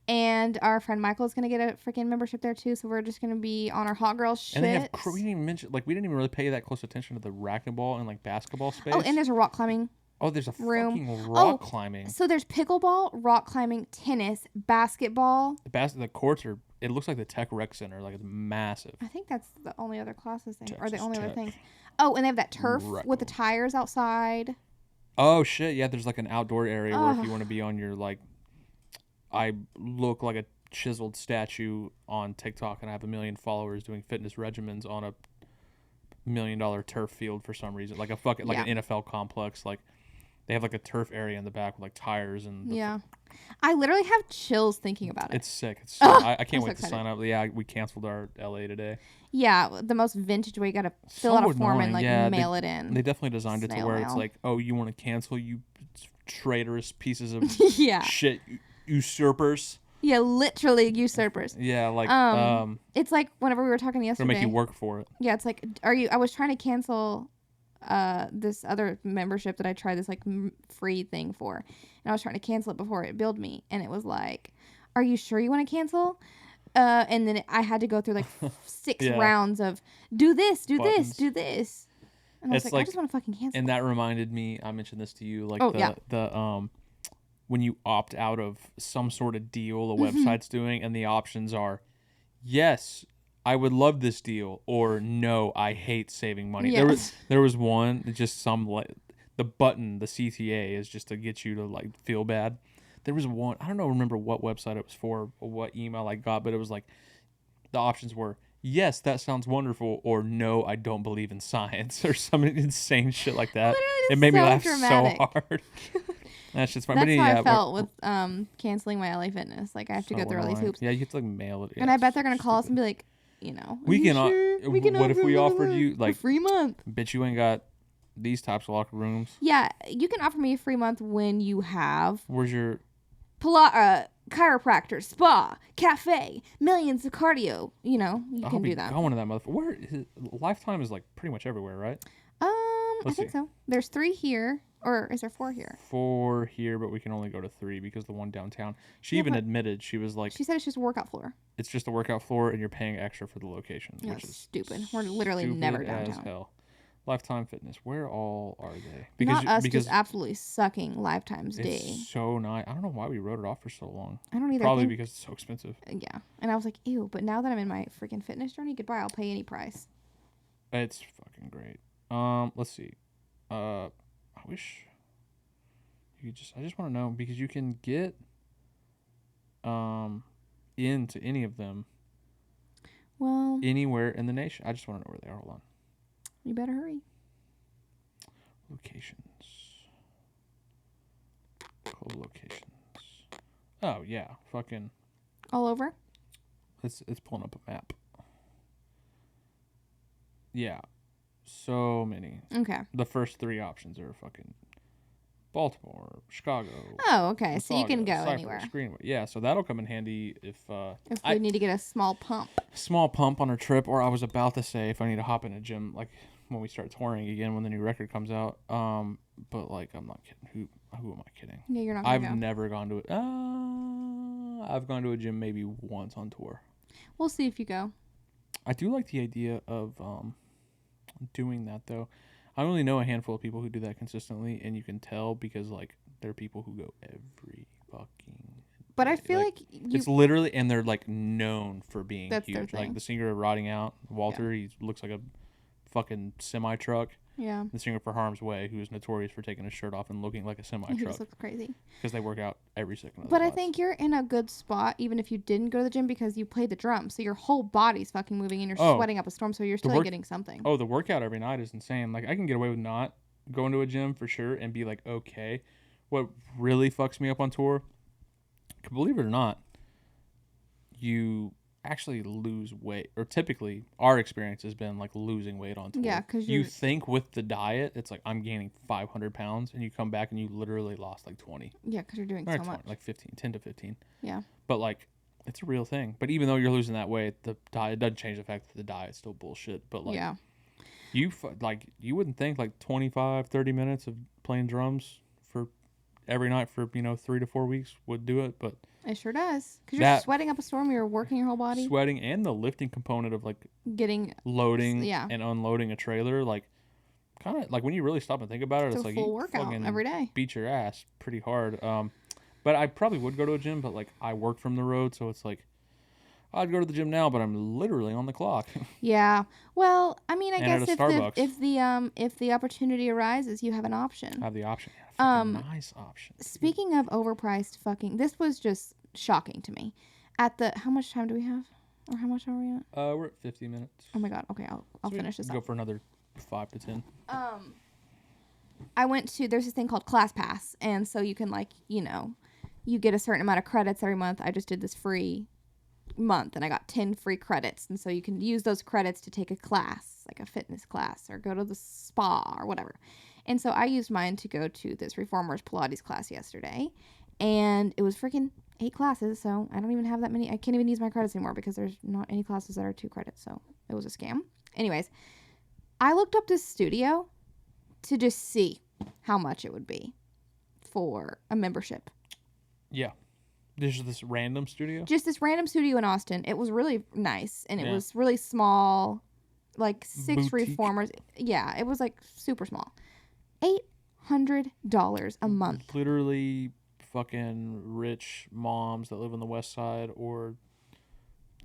And our friend Michael's gonna get a freaking membership there too. So we're just gonna be on our hot girl shit. And they have, we didn't even mention, like, we didn't even really pay that close attention to the racquetball and like basketball space. Oh, and there's a rock climbing Oh, there's a room. fucking rock climbing. So there's pickleball, rock climbing, tennis, basketball. The courts are. It looks like the Tech Rec Center. Like it's massive. I think that's the only other classes they are the Texas only other Tech. things. Oh, and they have that turf Recco. with the tires outside. Oh shit! Yeah, there's like an outdoor area where if Ugh. you want to be on your like, I look like a chiseled statue on TikTok and I have 1 million followers doing fitness regimens on a $1 million turf field for some reason, like a fucking like an NFL complex. Like they have like a turf area in the back with like tires and I literally have chills thinking about it. It's sick. It's I can't I'm wait so to sign up. Yeah, we canceled our LA today. Yeah, the most vintage way. You gotta fill out a form and like mail it in. They definitely designed it to where it's like, oh, you want to cancel, you traitorous pieces of shit, usurpers. Yeah, literally usurpers. Yeah, like it's like whenever we were talking yesterday. They'll make you work for it. Yeah, it's like, I was trying to cancel this other membership that I tried this like free thing for, and I was trying to cancel it before it billed me, and it was like, are you sure you want to cancel? And then I had to go through like 6 rounds of do this, do buttons. This, do this. And I was like, I just want to fucking cancel. And that reminded me, I mentioned this to you, like the when you opt out of some sort of deal the website's doing, and the options are, yes, I would love this deal, or no, I hate saving money. Yes. There was one, just some the button, the CTA is just to get you to like feel bad. There was one, I don't remember what website it was for or what email I got, but it was like the options were, yes, that sounds wonderful, or no, I don't believe in science, or some insane shit like that. It made me laugh dramatic. So hard. That shit's fun. That's how I felt with canceling my LA Fitness. Like I have to go through all these hoops. Yeah, you have to like mail it. And I bet they're gonna call us and be like, you know, we can. What if we offered you like a free month? Bitch, you ain't got these types of locker rooms. Yeah, you can offer me a free month when you have. Where's your chiropractor, spa, cafe, millions of cardio. You know, you can do that. Going to that motherfucker. Where Lifetime is like pretty much everywhere, right? I think so. There's 3 here, or is there 4 here? 4 here, but we can only go to 3 because the one downtown. She even admitted, she was like, she said it's just a workout floor. It's just a workout floor, and you're paying extra for the location, which is stupid. We're literally never downtown. As hell. Lifetime Fitness, where all are they? Because not us just absolutely sucking Lifetime's it's D. It's so nice. I don't know why we wrote it off for so long. I don't either. Probably because it's so expensive. Yeah. And I was like, ew, but now that I'm in my freaking fitness journey, goodbye, I'll pay any price. It's fucking great. Let's see. I wish you could I just want to know, because you can get into any of them. Well, anywhere in the nation. I just want to know where they are. Hold on. You better hurry. Locations. Cold locations. Oh yeah, fucking. All over. It's pulling up a map. Yeah, so many. Okay. The first 3 options are fucking Baltimore, Chicago. Oh, okay. Mississauga, so you can go Cypress, anywhere. Greenway. Yeah, so that'll come in handy if we need to get a small pump. Small pump on our trip, or I was about to say if I need to hop in a gym, like when we start touring again, when the new record comes out. But like, I'm not kidding. Who am I kidding? Yeah, you're not. I've never gone to it. I've gone to a gym maybe once on tour. We'll see if you go. I do like the idea of doing that though. I only know a handful of people who do that consistently, and you can tell because like there are people who go every fucking. But I feel like it's literally, and they're like known for being that's huge. Their thing. Like the singer of Rotting Out, Walter, he looks like a fucking semi truck. Yeah. The singer for Harm's Way, who is notorious for taking his shirt off and looking like a semi truck. He just looks crazy. Because they work out every second of their lives. I think you're in a good spot, even if you didn't go to the gym, because you play the drums, so your whole body's fucking moving and you're sweating up a storm, so you're still getting something. Oh, the workout every night is insane. Like I can get away with not going to a gym for sure and be like okay. What really fucks me up on tour, believe it or not, you actually lose weight, or typically our experience has been like losing weight on tour. Yeah, because you think with the diet it's like I'm gaining 500 pounds, and you come back and you literally lost like 20. Yeah, because you're doing or so 20, much. Like 10 to 15. Yeah. But like it's a real thing. But even though you're losing that weight, the diet doesn't change the fact that the diet's still bullshit. But like you wouldn't think like 25, 30 minutes of playing drums for every night for 3 to 4 weeks would do it, but it sure does. Because you're sweating up a storm, you're working your whole body. Sweating and the lifting component of like getting loading and unloading a trailer. Like, kind of like when you really stop and think about it, It's it's a like full you workout fucking every day. beat your ass pretty hard. But I probably would go to a gym, but like I work from the road, so it's like I'd go to the gym now, but I'm literally on the clock. Yeah. Well, I mean, I And guess at a if Starbucks. if the opportunity arises, you have an option. I have the option. Yeah, Um, nice option. Dude. Speaking of overpriced fucking, this was just shocking to me. At the how much time do we have, or how much are we at? We're at 50 minutes. Oh my god. Okay, I'll finish this Go up. for another 5 to 10. I went to there's this thing called Class Pass, and so you can like you get a certain amount of credits every month. I just did this free month, and I got 10 free credits, and so you can use those credits to take a class, like a fitness class, or go to the spa or whatever. And so I used mine to go to this Reformers Pilates class yesterday, and it was freaking 8 classes, so I don't even have that many. I can't even use my credits anymore because there's not any classes that are 2 credits, so it was a scam. Anyways, I looked up this studio to just see how much it would be for a membership. Yeah. This random studio? Just this random studio in Austin. It was really nice, and it was really small, like 6 Boutique. reformers. Yeah, it was like super small. $800 a month. Literally fucking rich moms that live on the west side or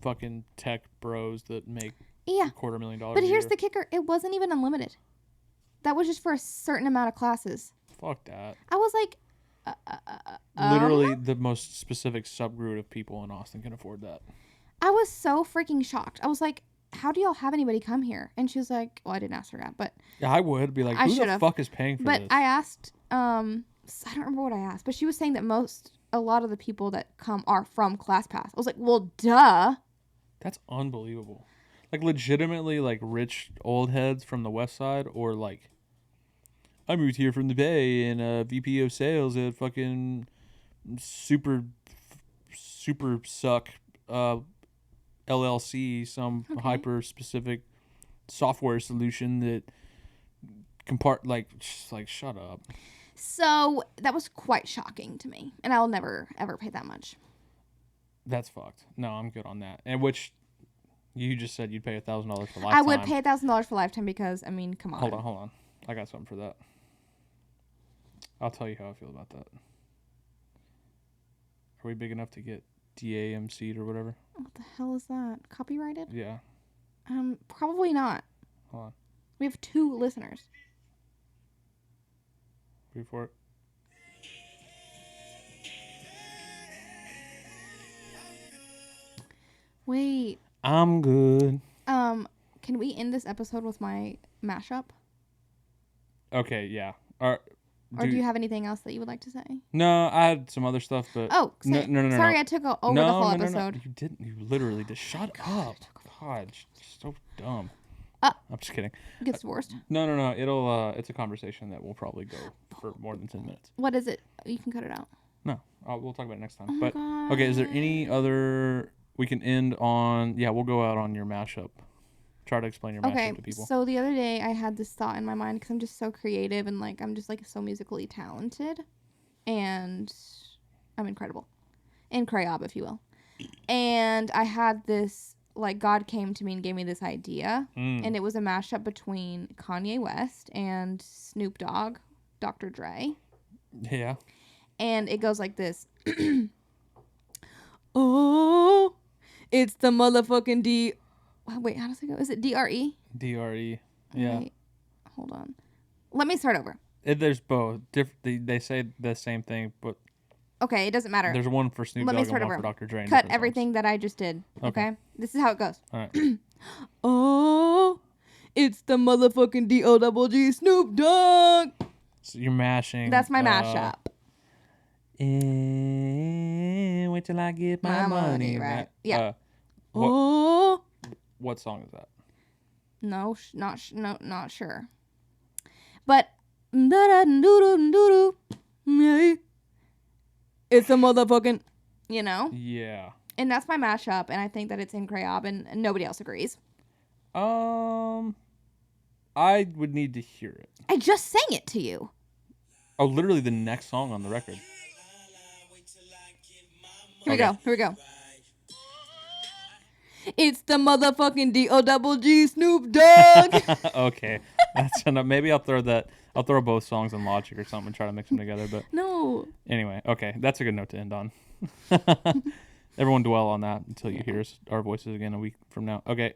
fucking tech bros that make $250,000 But here's a year. the kicker. It wasn't even unlimited. That was just for a certain amount of classes. Fuck that. I was like... Literally the most specific subgroup of people in Austin can afford that. I was so freaking shocked. I was like, how do y'all have anybody come here? And she was like, well, I didn't ask her that, but... Yeah, I would be like, who the fuck is paying for this? But I asked, I don't remember what I asked, but she was saying that a lot of the people that come are from ClassPass. I was like, well, duh. That's unbelievable. Like, legitimately, like, rich old heads from the west side, or like, I moved here from the Bay and VP of sales at fucking super suck LLC, some hyper specific software solution that shut up. So that was quite shocking to me, and I'll never ever pay that much. That's fucked. No, I'm good on that. And which you just said you'd pay $1,000 for lifetime. I would pay $1,000 for lifetime because, I mean, come on. Hold on. I got something for that. I'll tell you how I feel about that. Are we big enough to get DAMC'd or whatever? What the hell is that? Copyrighted? Yeah. Probably not. Hold on. We have 2 listeners. Wait for it. Wait. I'm good. Can we end this episode with my mashup? Okay, yeah. Or do you have anything else that you would like to say? No, I had some other stuff, but... Oh, no. Sorry, I took over the whole episode. No. You didn't. You literally just shut up. God, so dumb. I'm just kidding. Gets divorced. No. It'll. It's a conversation that will probably go for more than 10 minutes. What is it? You can cut it out. No, we'll talk about it next time. Oh but God. okay, is there any other we can end on? Yeah, we'll go out on your mashup. Try to explain your mashup to people. So the other day I had this thought in my mind because I'm just so creative and like I'm just like so musically talented, and I'm incredible, incroyable, if you will. And I had this, like, God came to me and gave me this idea, and it was a mashup between Kanye West and Snoop Dogg, Dr. Dre. Yeah. And it goes like this. Oh, it's the motherfucking D. Wait, how does it go? Is it DRE? DRE. Yeah. Wait, hold on. Let me start over. There's both. They say the same thing, but Okay, it doesn't matter. there's one for Snoop Let Dogg me and start one over. for Dr. Dre. Cut everything that I just did. Okay? This is how it goes. All right. Oh, it's the motherfucking D-O-double-G Snoop Dogg. So you're mashing. That's my mashup. Wait till I get my money. Right? Yeah. What song is that? No, not sure. But it's a motherfucking, Yeah. And that's my mashup, and I think that it's incroyable, and nobody else agrees. I would need to hear it. I just sang it to you. Oh, literally the next song on the record. Here we go. It's the motherfucking D-O-double-G Snoop Dogg. Okay. That's enough. Maybe I'll throw both songs in Logic or something and try to mix them together. But No. anyway, okay, that's a good note to end on. Everyone dwell on that until you hear our voices again a week from now. Okay,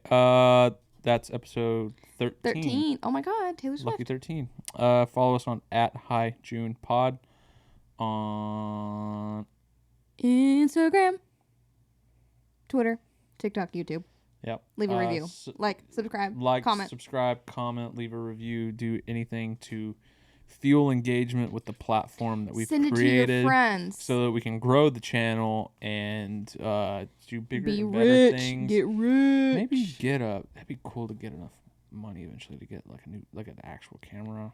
that's episode 13. 13. Oh my God, Taylor Swift. Lucky 13. Follow us on @HighJunePod on Instagram, Twitter, TikTok, YouTube. Yep. Leave a review. Comment. Subscribe, comment, leave a review, do anything to fuel engagement with the platform that we've created. Send it to your friends. So that we can grow the channel and do bigger and better rich. things. Get rich. Maybe that'd be cool to get enough money eventually to get like an actual camera,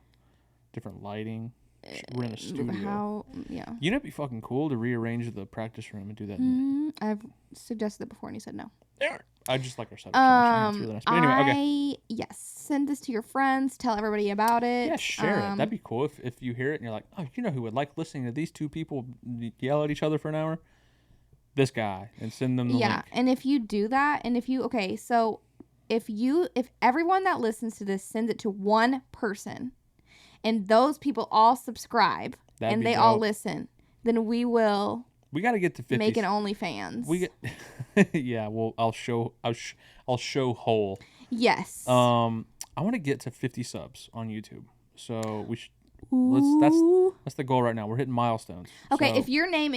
different lighting. We're in the studio. You know, it'd be fucking cool to rearrange the practice room and do that. I've suggested it before and he said no. I just like our setup. It's really nice. But anyway, okay. Yes, send this to your friends. Tell everybody about it. Yeah, share it. That'd be cool if you hear it and you're like, oh, you know who would like listening to these two people yell at each other for an hour? This guy, and send them the link. Yeah, and if you do that, and if everyone that listens to this sends it to one person, and those people all subscribe and they all listen, then we got to get to 50. Make an OnlyFans. Yeah. Well, I'll show whole. Yes. I want to get to 50 subs on YouTube. So we should. That's the goal right now. We're hitting milestones. Okay. So, if your name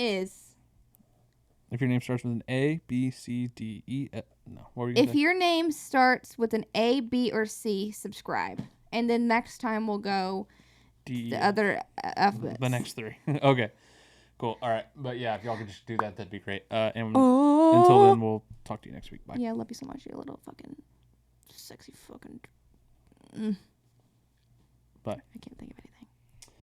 starts with an A, B, C, D, E, F, no. What were you? If your name starts with an A, B, or C, subscribe, and then next time we'll go D, the other alphabets. The next three. Okay. Cool. All right. But yeah, if y'all could just do that, that'd be great. And until then, we'll talk to you next week. Bye. Yeah, love you so much. You little fucking sexy fucking. Bye. I can't think of anything.